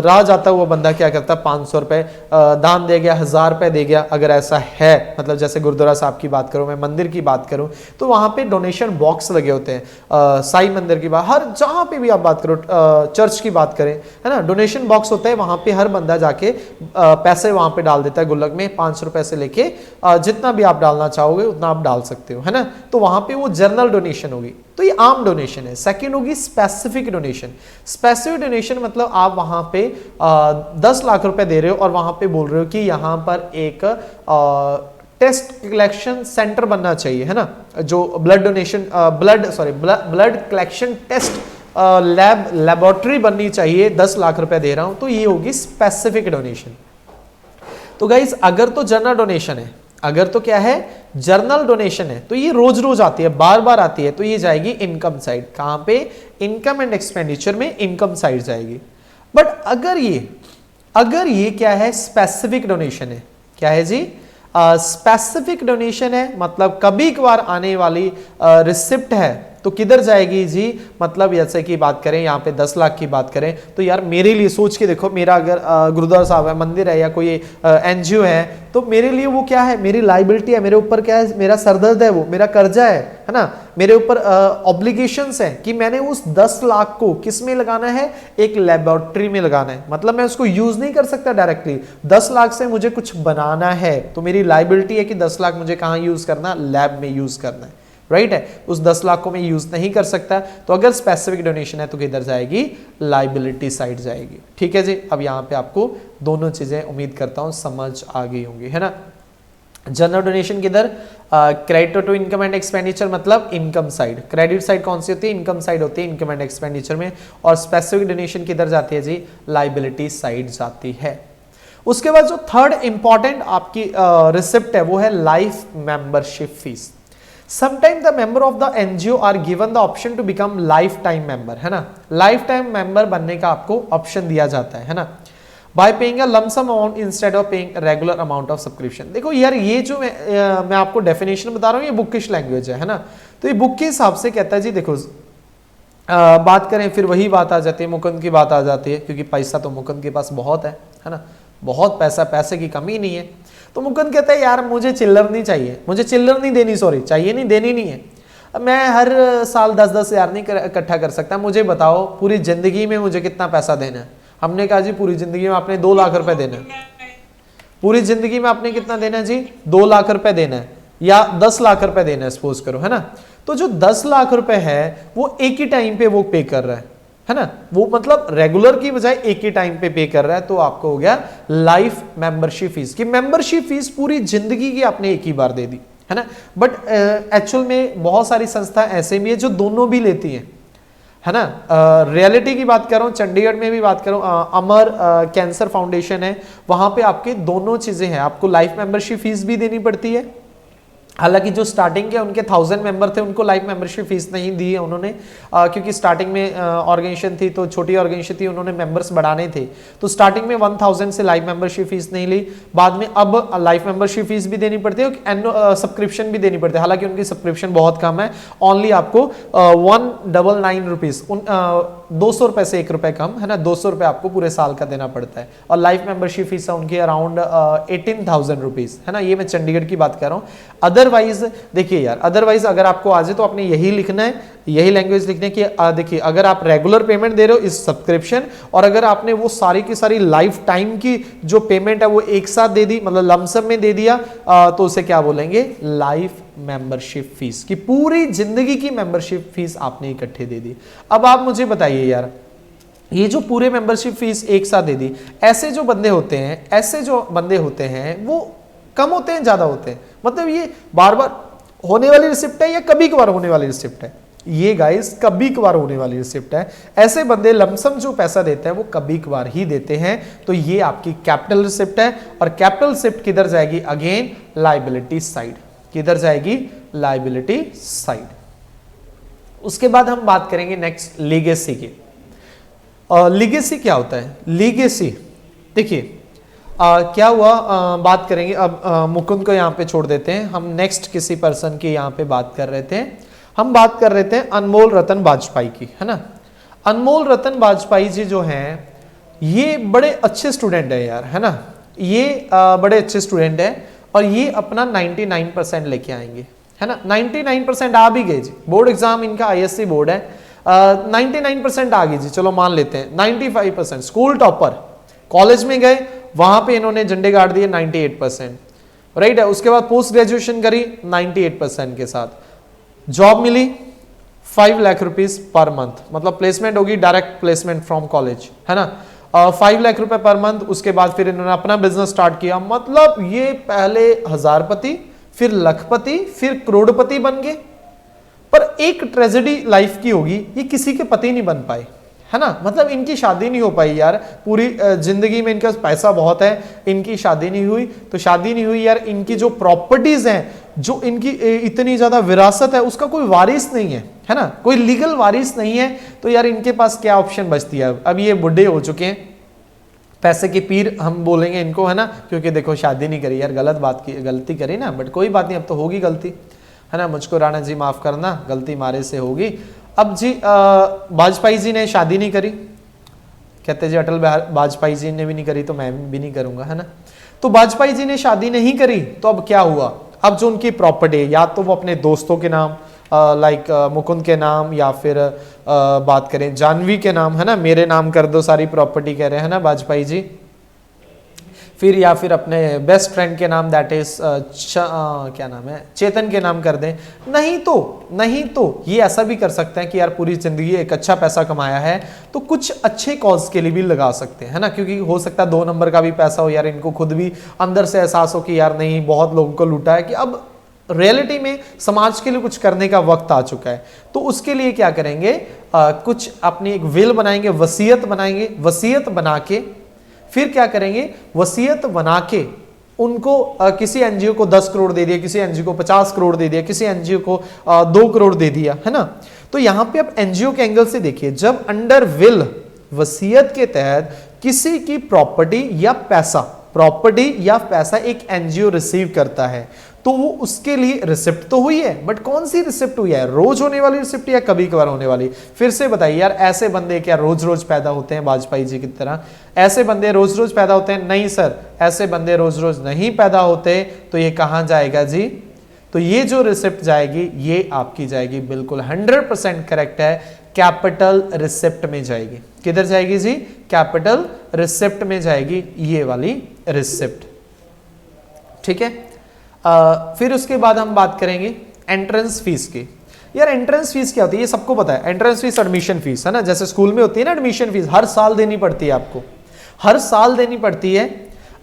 राह जाता हुआ बंदा क्या करता है, 500 रुपए दान दे गया, 1000 रुपए दे गया, अगर ऐसा है, मतलब जैसे गुरुद्वारा साहब की बात करूं, मैं मंदिर की बात करूं तो वहां पे डोनेशन बॉक्स लगे होते हैं। साई मंदिर की बात, हर जहां पे भी आप बात करो, चर्च की बात करें, है ना, डोनेशन बॉक्स होता है, वहां पे हर बंदा जाके पैसे वहां पे डाल देता है गुल्लक में, 500 रुपए से लेके जितना भी आप डालना चाहोगे उतना आप डाल सकते हो, है ना। तो वहां पे वो जनरल डोनेशन होगी, तो ये आम डोनेशन है। सेकंड होगी स्पेसिफिक डोनेशन। स्पेसिफिक डोनेशन मतलब आप वहां पे 10 लाख रुपए दे रहे हो और वहां पे बोल रहे हो कि यहां पर एक टेस्ट कलेक्शन सेंटर बनना चाहिए, है ना, जो blood donation blood collection test laboratory बननी चाहिए, 10 लाख रुपए दे रहा हूं, तो ये होगी स्पेसिफिक डोनेशन। तो गाइज अगर तो जनरल डोनेशन है, अगर तो क्या है जर्नल डोनेशन है, तो ये रोज रोज आती है, बार बार आती है, तो ये जाएगी इनकम साइड। कहां पे, इनकम एंड एक्सपेंडिचर में इनकम साइड जाएगी। बट अगर ये क्या है, स्पेसिफिक डोनेशन है, क्या है जी, स्पेसिफिक डोनेशन है, मतलब कभी कभार आने वाली रिसिप्ट है, तो किधर जाएगी जी, मतलब जैसे कि बात करें यहाँ पे 10 लाख की बात करें, तो यार मेरे लिए सोच के देखो, मेरा अगर गुरुद्वारा साहब है, मंदिर है, या कोई एनजीओ है, तो मेरे लिए वो क्या है, मेरी लाइबिलिटी है, मेरे ऊपर क्या है, मेरा सरदर्द है, वो मेरा कर्जा है ना, मेरे ऊपर ऑब्लिगेशंस है कि मैंने उस 10 लाख को किस में लगाना है, एक लेबोरेटरी में लगाना है। मतलब मैं उसको यूज नहीं कर सकता डायरेक्टली, 10 लाख से मुझे कुछ बनाना है, तो मेरी लाइबिलिटी है कि 10 लाख मुझे कहाँ यूज करना, लैब में यूज करना है, राइट है। उस 10 लाख को मैं यूज नहीं कर सकता, तो अगर स्पेसिफिक डोनेशन है तो किधर जाएगी, लाइबिलिटी साइड जाएगी। ठीक है जी, अब यहाँ पे आपको दोनों चीजें उम्मीद करता हूं समझ आ गई होंगी, है ना। जनरल डोनेशन किधर, credit to income and expenditure मतलब इनकम साइड, क्रेडिट साइड कौन सी होती है, इनकम साइड होती है इनकम एंड एक्सपेंडिचर में, और स्पेसिफिक डोनेशन किधर जाती है जी, लाइबिलिटी साइड जाती है। उसके बाद जो थर्ड इंपॉर्टेंट आपकी रिसिप्ट है वो है life membership fee. Sometime the member of the NGO are given the option to become life time member, है ना, लाइफ टाइम मेंबर बनने का आपको ऑप्शन दिया जाता है ना, by paying a lump sum amount instead of paying regular amount of subscription. देखो यार ये जो मैं आपको डेफिनेशन बता रहा हूँ ये बुकिश लैंग्वेज है ना, तो ये बुक के हिसाब से कहता है जी, देखो बात करें फिर वही बात आ जाती है, मुकुंद की बात आ जाती है, क्योंकि पैसा तो मुकुंद के पास बहुत है ना, बहुत पैसा, पैसे की कमी नहीं है। तो मुकुंद कहता है यार मुझे चिल्लर नहीं चाहिए, मुझे चिल्लर नहीं देनी, सॉरी चाहिए नहीं, देनी नहीं है, मैं हर साल 10-10 हज़ार नहीं इकट्ठा कर सकता, मुझे बताओ पूरी जिंदगी में मुझे कितना पैसा देना है। हमने कहा जी पूरी जिंदगी में आपने 2 लाख रुपए देना है, पूरी जिंदगी में आपने कितना देना है जी, 2 लाख रुपए देना है या 10 लाख रुपए देना है सपोज करो, है ना। तो जो 10 लाख रुपए है वो एक ही टाइम पे वो पे कर रहा है ना, वो मतलब रेगुलर की बजाय एक ही टाइम पे पे कर रहा है, तो आपको हो गया लाइफ मेंबरशिप फीस की। मेंबरशिप फीस पूरी जिंदगी की आपने एक ही बार दे दी, है ना, बट एक्चुअल में बहुत सारी संस्था ऐसे भी है जो दोनों भी लेती हैं, है ना। रियलिटी की बात करूं, चंडीगढ़ में भी बात करूं, अमर कैंसर फाउंडेशन है, वहां पे आपके दोनों चीजें हैं, आपको लाइफ मेंबरशिप फीस भी देनी पड़ती है। हालांकि जो स्टार्टिंग के उनके 1000 मेंबर थे उनको लाइफ मेंबरशिप फीस नहीं दी है उन्होंने, क्योंकि स्टार्टिंग में ऑर्गेनाइजेशन थी तो छोटी ऑर्गेनाइजेशन थी, उन्होंने मेंबर्स बढ़ाने थे, तो स्टार्टिंग में 1000 से लाइफ मेंबरशिप फीस नहीं ली, बाद में अब लाइफ मेंबरशिप फीस भी देनी पड़ती है, सब्सक्रिप्शन भी देनी पड़ती है। हालांकि उनकी सब्सक्रिप्शन बहुत कम है, ओनली आपको 199 रुपीज, 200 रुपए से 1 रुपए कम, है ना, 200 रुपए आपको पूरे साल का देना पड़ता है, और लाइफ मेंबरशिप फीस है उनकी अराउंड 18,000 रुपीज, है ना, ये मैं चंडीगढ़ की बात कर रहा हूँ। अदरवाइज देखिए यार, अदरवाइज अगर आपको आ जाए तो आपने यही लिखना है, यही लैंग्वेज लिखने की। देखिए अगर आप रेगुलर पेमेंट दे रहे हो इस सब्सक्रिप्शन, और अगर आपने वो सारी की सारी लाइफ टाइम की जो पेमेंट है वो एक साथ दे दी, मतलब लमसम में दे दिया, तो उसे क्या बोलेंगे, लाइफ मेंबरशिप फीस, की पूरी जिंदगी की मेंबरशिप फीस आपने इकट्ठे दे दी। अब आप मुझे बताइए यार, ये जो पूरे मेंबरशिप फीस एक साथ दे दी, ऐसे जो बंदे होते हैं वो कम होते हैं ज्यादा होते हैं, मतलब ये बार बार होने वाली रिसिप्ट है या कभी कभार होने वाली रिसिप्ट है, ये गाइस कभी कभार होने वाली रिसिप्ट है। ऐसे बंदे लमसम जो पैसा देते हैं वो कभी कभार ही देते हैं, तो ये आपकी कैपिटल रिसिप्ट है, और कैपिटल रिसिप्ट किधर जाएगी, अगेन लायबिलिटी साइड, किधर जाएगी, लायबिलिटी साइड। उसके बाद हम बात करेंगे नेक्स्ट लीगेसी की। लीगेसी क्या होता है, लीगेसी देखिए क्या हुआ, बात करेंगे अब, मुकुंद को यहाँ पे छोड़ देते हैं, हम नेक्स्ट किसी पर्सन की यहाँ पे बात कर रहे थे, हम बात कर रहे थे अनमोल रतन वाजपेयी की, है ना। अनमोल रतन वाजपेयी जी जो हैं ये बड़े अच्छे स्टूडेंट है यार, है ना, ये बड़े अच्छे स्टूडेंट है, और ये अपना 99% लेके आएंगे, है ना, 99% आ भी गए जी, बोर्ड एग्जाम इनका ISC बोर्ड है, 99% आ गई जी, चलो मान लेते हैं 95%, स्कूल टॉपर, कॉलेज में गए वहां पे इन्होंने झंडे गाड़ दिए 98%, राइट है। उसके बाद पोस्ट ग्रेजुएशन करी 98% के साथ, जॉब मिली 5 लाख रुपीज पर मंथ, मतलब प्लेसमेंट होगी डायरेक्ट प्लेसमेंट फ्रॉम कॉलेज, है ना, 5 लाख रुपए पर मंथ। उसके बाद फिर इन्होंने अपना बिजनेस स्टार्ट किया, मतलब ये पहले हजारपति, फिर लखपति, फिर करोड़पति बन गए। पर एक ट्रेजेडी लाइफ की होगी, ये किसी के पति नहीं बन पाए, है ना, मतलब इनकी शादी नहीं हो पाई यार, पूरी जिंदगी में इनका पैसा बहुत है, इनकी शादी नहीं हुई, तो शादी नहीं हुई यार, इनकी जो प्रॉपर्टीज हैं, जो इनकी इतनी ज्यादा विरासत है, उसका कोई वारिस नहीं है ना, कोई लीगल वारिस नहीं है, तो यार इनके पास क्या ऑप्शन बचती है। अब ये बुढ़े हो चुके हैं, पैसे के पीर हम बोलेंगे इनको, है ना, क्योंकि देखो शादी नहीं करी यार, गलती करी ना, बट कोई बात नहीं, अब तो होगी गलती, है ना, मुझको राणा जी माफ करना, गलती मारे से होगी। अब जी वाजपेयी जी ने शादी नहीं करी, कहते जी अटल बिहारी वाजपेयी जी ने भी नहीं करी तो मैं भी नहीं करूंगा, है ना। तो वाजपेयी जी ने शादी नहीं करी, तो अब क्या हुआ, अब जो उनकी प्रॉपर्टी, या तो वो अपने दोस्तों के नाम, लाइक मुकुंद के नाम, या फिर बात करें जानवी के नाम, है ना, मेरे नाम कर दो सारी प्रॉपर्टी कह रहे हैं ना वाजपेयी जी, फिर या फिर अपने बेस्ट फ्रेंड के नाम, दैट इज क्या नाम है, चेतन के नाम कर दें। नहीं तो ये ऐसा भी कर सकते हैं कि यार पूरी जिंदगी एक अच्छा पैसा कमाया है तो कुछ अच्छे कॉज के लिए भी लगा सकते हैं, है ना, क्योंकि हो सकता है 2 नंबर का भी पैसा हो यार, इनको खुद भी अंदर से एहसास हो कि यार नहीं बहुत लोगों को लूटा है, कि अब रियलिटी में समाज के लिए कुछ करने का वक्त आ चुका है। तो उसके लिए क्या करेंगे, कुछ अपनी एक विल बनाएंगे, वसीयत बनाएंगे, वसीयत बना के फिर क्या करेंगे, वसीयत बना के उनको किसी एनजीओ को 10 करोड़ दे दिया, किसी एनजीओ को 50 करोड़ दे दिया, किसी एनजीओ को 2 करोड़ दे दिया, है ना। तो यहां पे आप एनजीओ के एंगल से देखिए, जब अंडर विल वसीयत के तहत किसी की प्रॉपर्टी या पैसा एक एनजीओ रिसीव करता है तो वो उसके लिए रिसिप्ट तो हुई है, बट कौन सी रिसिप्ट हुई है, रोज होने वाली रिसिप्ट या कभी कभार होने वाली। फिर से बताइए यार, ऐसे बंदे क्या रोज रोज पैदा होते हैं वाजपेयी जी की तरह? ऐसे बंदे रोज रोज पैदा होते हैं? नहीं सर, ऐसे बंदे रोज रोज नहीं पैदा होते। तो ये कहां जाएगा जी? तो ये जो रिसिप्ट जाएगी ये आपकी जाएगी, बिल्कुल 100% करेक्ट है, कैपिटल रिसिप्ट में जाएगी। किधर जाएगी जी? कैपिटल रिसिप्ट में जाएगी ये वाली रिसिप्ट, ठीक है। फिर उसके बाद हम बात करेंगे एंट्रेंस फीस की। यार एंट्रेंस फीस क्या होती है ये सबको पता है। एंट्रेंस फीस एडमिशन फीस है ना, जैसे स्कूल में होती है ना एडमिशन फीस, हर साल देनी पड़ती है आपको, हर साल देनी पड़ती है।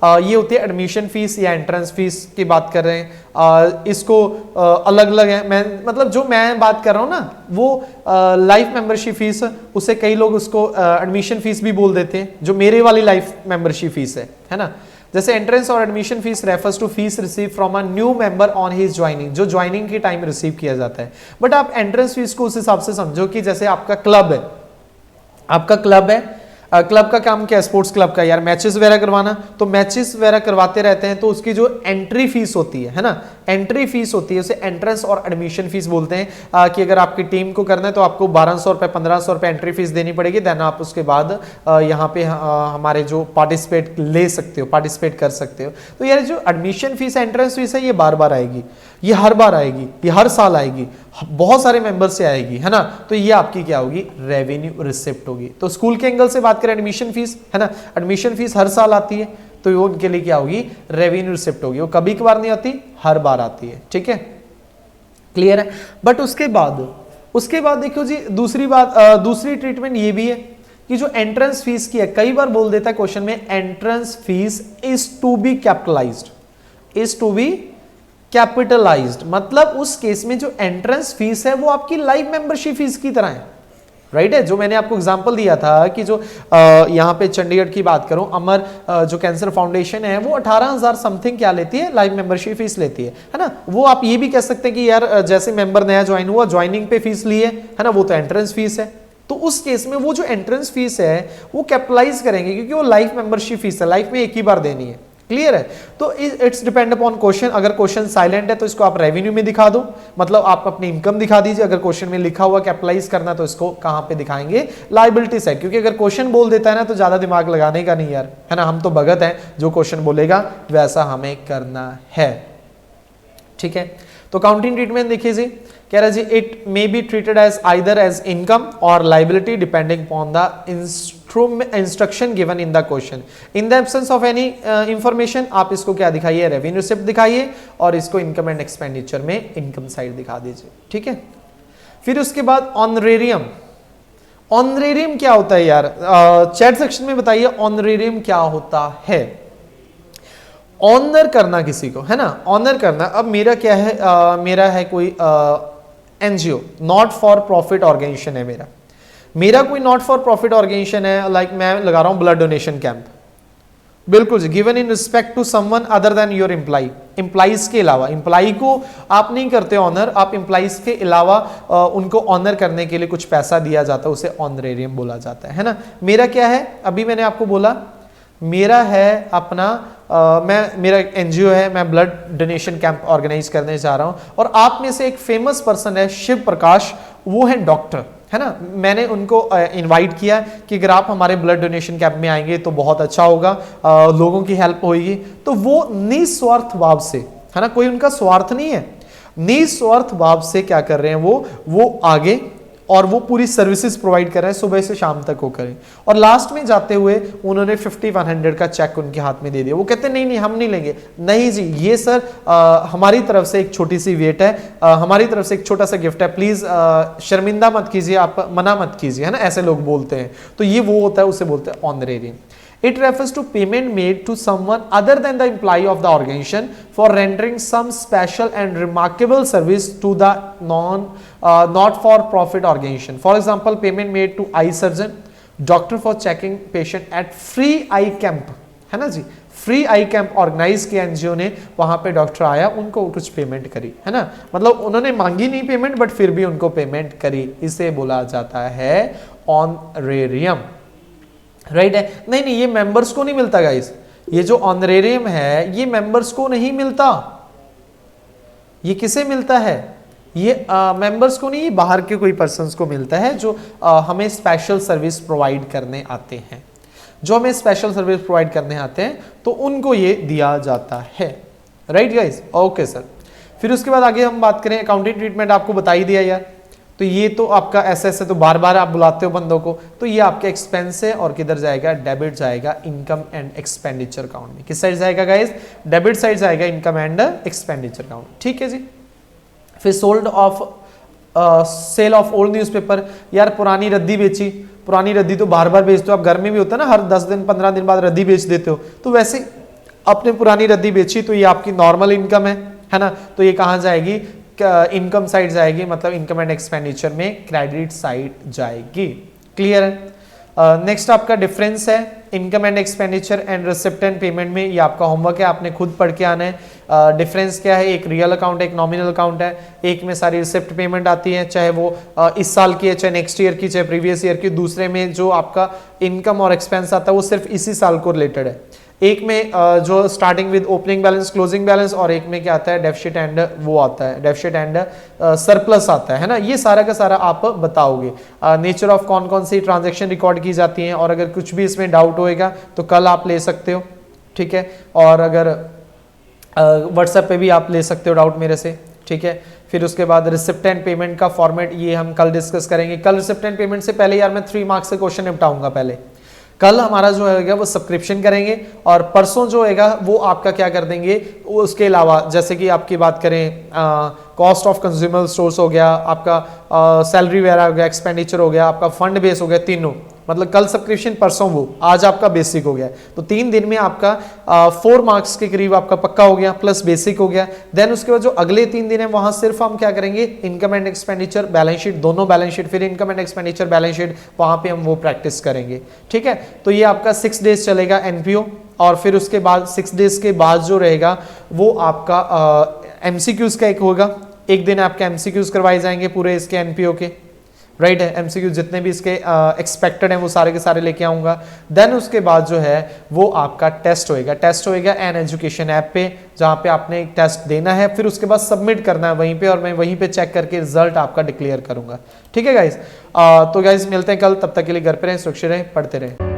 ये होती है एडमिशन फीस या एंट्रेंस फीस की बात कर रहे हैं। इसको अलग अलग है, मैं मतलब जो मैं बात कर रहा हूँ ना वो लाइफ मेंबरशिप फीस, उसे कई लोग उसको एडमिशन फीस भी बोल देते हैं, जो मेरे वाली लाइफ मेंबरशिप फीस है ना। जैसे एंट्रेंस और admission fee refers to fee receive from a new member on his joining, जो ज्वाइनिंग के टाइम रिसीव किया जाता है। बट आप एंट्रेंस फीस को उस हिसाब से समझो कि जैसे आपका क्लब है, क्लब का काम क्या है, स्पोर्ट्स क्लब का, यार मैचेस वगैरह करवाना, तो मैचेस वगैरह करवाते रहते हैं तो उसकी जो एंट्री फीस होती है ना, एंट्री फीस होती है, उसे एंट्रेंस और एडमिशन फीस बोलते हैं। कि अगर आपकी टीम को करना है तो आपको 1200 रुपए 1500 रुपए एंट्री फीस देनी पड़ेगी, देन आप उसके बाद यहाँ पे हमारे जो पार्टिसिपेट कर सकते हो। तो यार जो एडमिशन फीस एंट्रेंस फीस है ये बार बार आएगी, ये हर बार आएगी, ये हर साल आएगी, बहुत सारे मेंबर से आएगी, है ना। तो ये आपकी क्या होगी, रेवेन्यू रिसिप्ट होगी। तो स्कूल के एंगल से बात करें एडमिशन फीस, है ना, एडमिशन फीस हर साल आती है तो वो उनके लिए क्या होगी, रेवेन्यू रिसिप्ट होगी। वो कभी कभार नहीं आती, हर बार आती है, ठीक है, क्लियर है। बट उसके बाद देखो जी, दूसरी ट्रीटमेंट ये भी है कि जो एंट्रेंस फीस की है, कई बार बोल देता है क्वेश्चन में, entrance fee is to be capitalised, मतलब उस केस में जो एंट्रेंस फीस है वो आपकी लाइफ मेंबरशिप फीस की तरह है, राइट है। जो मैंने आपको एग्जांपल दिया था कि जो यहाँ पे चंडीगढ़ की बात करूं, अमर जो कैंसर फाउंडेशन है वो 18,000 समथिंग क्या लेती है, लाइफ मेंबरशिप फीस लेती है ना। वो आप ये भी कह सकते हैं कि यार जैसे मेंबर नया ज्वाइन हुआ, ज्वाइनिंग पे फीस ली है ना, वो तो एंट्रेंस फीस है। तो उस केस में वो जो एंट्रेंस फीस है वो कैपिटलाइज करेंगे, क्योंकि वो लाइफ मेंबरशिप फीस है, लाइफ में एक ही बार देनी है, क्लियर है। तो इट्स डिपेंड अपॉन क्वेश्चन। अगर क्वेश्चन साइलेंट है तो इसको आप रेवेन्यू में दिखा दो, मतलब आप अपनी इनकम दिखा दीजिए। अगर क्वेश्चन में लिखा हुआ कैपिटलाइज करना तो इसको कहां पे दिखाएंगे, लायबिलिटी साइड, क्योंकि अगर क्वेश्चन बोल देता है ना तो ज्यादा दिमाग लगाने का नहीं यार, है ना। हम तो भगत हैं, जो क्वेश्चन बोलेगा वैसा हमें करना है, ठीक है। तो काउंटिंग ट्रीटमेंट देखिए जी, कह रहा है जी, it may be treated as either as income or liability depending upon the instruction given in the question. In the absence of any information आप इसको क्या दिखाइए, रेवेन्यू रिसिप्ट दिखाइए, और इसको इनकम एंड एक्सपेंडिचर में इनकम साइड दिखा दीजिए, ठीक है। फिर उसके बाद ऑनरेरियम। ऑनरेरियम क्या होता है यार, चैट सेक्शन में बताइए ऑनरेरियम क्या होता है। ऑनर करना किसी को, है ना, ऑनर करना। अब मेरा क्या है, मेरा है कोई NGO, not for profit organisation है मेरा कोई नॉट फॉर प्रॉफिट ऑर्गेनाइजेशन है, लाइक मैं लगा रहा हूं ब्लड डोनेशन कैंप, बिल्कुल जी, given in respect to someone other than your employ, employees के अलावा। एम्प्लॉय को आप नहीं करते ऑनर, आप एम्प्लॉइज के अलावा उनको ऑनर करने के लिए कुछ पैसा दिया जाता है, उसे ऑनरेरियम बोला जाता है ना। मेरा क्या है, अभी मैंने आपको बोला मेरा है अपना मेरा एनजीओ है, मैं ब्लड डोनेशन कैंप ऑर्गेनाइज करने जा रहा हूं, और आप में से एक फेमस पर्सन है शिव प्रकाश, वो है डॉक्टर, है ना। मैंने उनको इनवाइट किया कि अगर आप हमारे ब्लड डोनेशन कैंप में आएंगे तो बहुत अच्छा होगा, लोगों की हेल्प होगी। तो वो निस्वार्थ भाव से, है ना, कोई उनका स्वार्थ नहीं है, निस्वार्थ भाव से क्या कर रहे हैं वो आगे, और वो पूरी सर्विसेज प्रोवाइड कर रहे हैं, सुबह से शाम तक वो करें। और लास्ट में जाते हुए उन्होंने 50-100 का चेक उनके हाथ में दे दिया। वो कहते हैं नहीं हम नहीं लेंगे, नहीं जी ये सर हमारी तरफ से एक छोटी सी वेट है, हमारी तरफ से एक छोटा सा गिफ्ट है, प्लीज शर्मिंदा मत कीजिए, आप मना मत कीजिए, है ना, ऐसे लोग बोलते हैं। तो ये वो होता है, उसे बोलते हैं honorarium. It refers to payment made to someone other than the employee of the organization for rendering some special and remarkable service to the not for profit organization. For example, payment made to eye surgeon, doctor for checking patient at free eye camp, है ना जी, free आई camp organise किया NGO ने, वहां पे doctor आया, उनको कुछ payment करी, है ना, मतलब उन्होंने मांगी नहीं पेमेंट बट फिर भी उनको पेमेंट करी, इसे बोला जाता है ऑनरेरियम, राइट है। नहीं नहीं, ये मेंबर्स को नहीं मिलता गाइस, ये जो ऑनरेरियम है ये मेंबर्स को नहीं मिलता, ये किसे मिलता है, ये मेंबर्स को नहीं, ये बाहर के कोई पर्सन्स को मिलता है जो हमें स्पेशल सर्विस प्रोवाइड करने आते हैं, जो हमें स्पेशल सर्विस प्रोवाइड करने आते हैं तो उनको ये दिया जाता है, राइट गाइस, ओके सर। फिर उसके बाद आगे हम बात करें अकाउंटिंग ट्रीटमेंट, आपको बता ही दिया यार, तो ये तो आपका एसेस है, तो बार बार आप बुलाते हो बंदों को, तो ये आपका एक्सपेंस है और किधर जाएगा, डेबिट जाएगा इनकम एंड एक्सपेंडिचर अकाउंट में, किस साइड जाएगा गाइस, डेबिट साइड जाएगा इनकम एंड एक्सपेंडिचर अकाउंट, ठीक है जी। फिर सेल ऑफ ओल्ड न्यूज़पेपर, यार पुरानी रद्दी बेची, पुरानी रद्दी तो बार बार बेचते हो आप, घर में भी होता है ना, हर 10 दिन 15 दिन बाद रद्दी बेच देते हो, तो वैसे आपने पुरानी रद्दी बेची तो ये आपकी नॉर्मल इनकम है ना, तो ये कहाँ जाएगी, इनकम साइड जाएगी, मतलब इनकम एंड एक्सपेंडिचर में क्रेडिट साइड जाएगी, क्लियर है। नेक्स्ट आपका डिफरेंस है income and expenditure and receipt and payment में, ये आपका होमवर्क है, आपने खुद पढ़ के आना है। डिफरेंस क्या है, एक रियल अकाउंट है, एक नॉमिनल अकाउंट है, एक में सारी रिसिप्ट पेमेंट आती है, चाहे वो इस साल की है, चाहे नेक्स्ट ईयर की, चाहे प्रीवियस ईयर की, दूसरे में जो आपका इनकम और एक्सपेंस आता है वो सिर्फ इसी साल को रिलेटेड है, एक में जो starting with opening balance closing balance, और एक में क्या आता है डेफिसिट एंड वो आता है डेफिसिट एंड सरप्लस आता है ना, ये सारा का सारा आप बताओगे। नेचर ऑफ कौन कौन सी ट्रांजैक्शन रिकॉर्ड की जाती हैं, और अगर कुछ भी इसमें डाउट होएगा तो कल आप ले सकते हो, ठीक है, और अगर व्हाट्सएप पे भी आप ले सकते हो डाउट मेरे से, ठीक है। फिर उसके बाद रिसिप्ट एंड पेमेंट का फॉर्मेट ये हम कल डिस्कस करेंगे। कल रिसिप्ट एंड पेमेंट से पहले यार मैं 3 मार्क्स के क्वेश्चन निपटाऊंगा पहले, कल हमारा जो है वो सब्सक्रिप्शन करेंगे, और परसों जो है वो आपका क्या कर देंगे, उसके अलावा जैसे कि आपकी बात करें कॉस्ट ऑफ कंज्यूमर स्टोर्स हो गया, आपका सैलरी वगैरह हो गया, एक्सपेंडिचर हो गया, आपका फंड बेस हो गया, तीनों, मतलब कल सब्सक्रिप्शन परसों वो, आज आपका बेसिक हो गया, तो 3 दिन में आपका 4 मार्क्स के करीब आपका पक्का हो गया, प्लस बेसिक हो गया। देन उसके बाद जो अगले 3 दिन है वहां सिर्फ हम क्या करेंगे, income and expenditure balance sheet, दोनों बैलेंस शीट, फिर income and expenditure balance sheet, वहां पे हम वो प्रैक्टिस करेंगे, ठीक है। तो ये आपका 6 डेज चलेगा एनपीओ, और फिर उसके बाद 6 डेज के बाद जो रहेगा वो आपका एमसीक्यूज का एक होगा, एक दिन आपके एमसीक्यूज करवाए जाएंगे पूरे इसके एनपीओ के, राइट है, एमसीक्यू जितने भी इसके एक्सपेक्टेड हैं वो सारे के सारे लेके आऊंगा। देन उसके बाद जो है वो आपका टेस्ट होएगा एन एजुकेशन ऐप पे, जहाँ पे आपने एक टेस्ट देना है, फिर उसके बाद सबमिट करना है वहीं पे, और मैं वहीं पे चेक करके रिजल्ट आपका डिक्लेयर करूंगा, ठीक है गाइज। तो गाइज मिलते हैं कल, तब तक के लिए घर पे रहें, सुरक्षित रहें, पढ़ते रहें।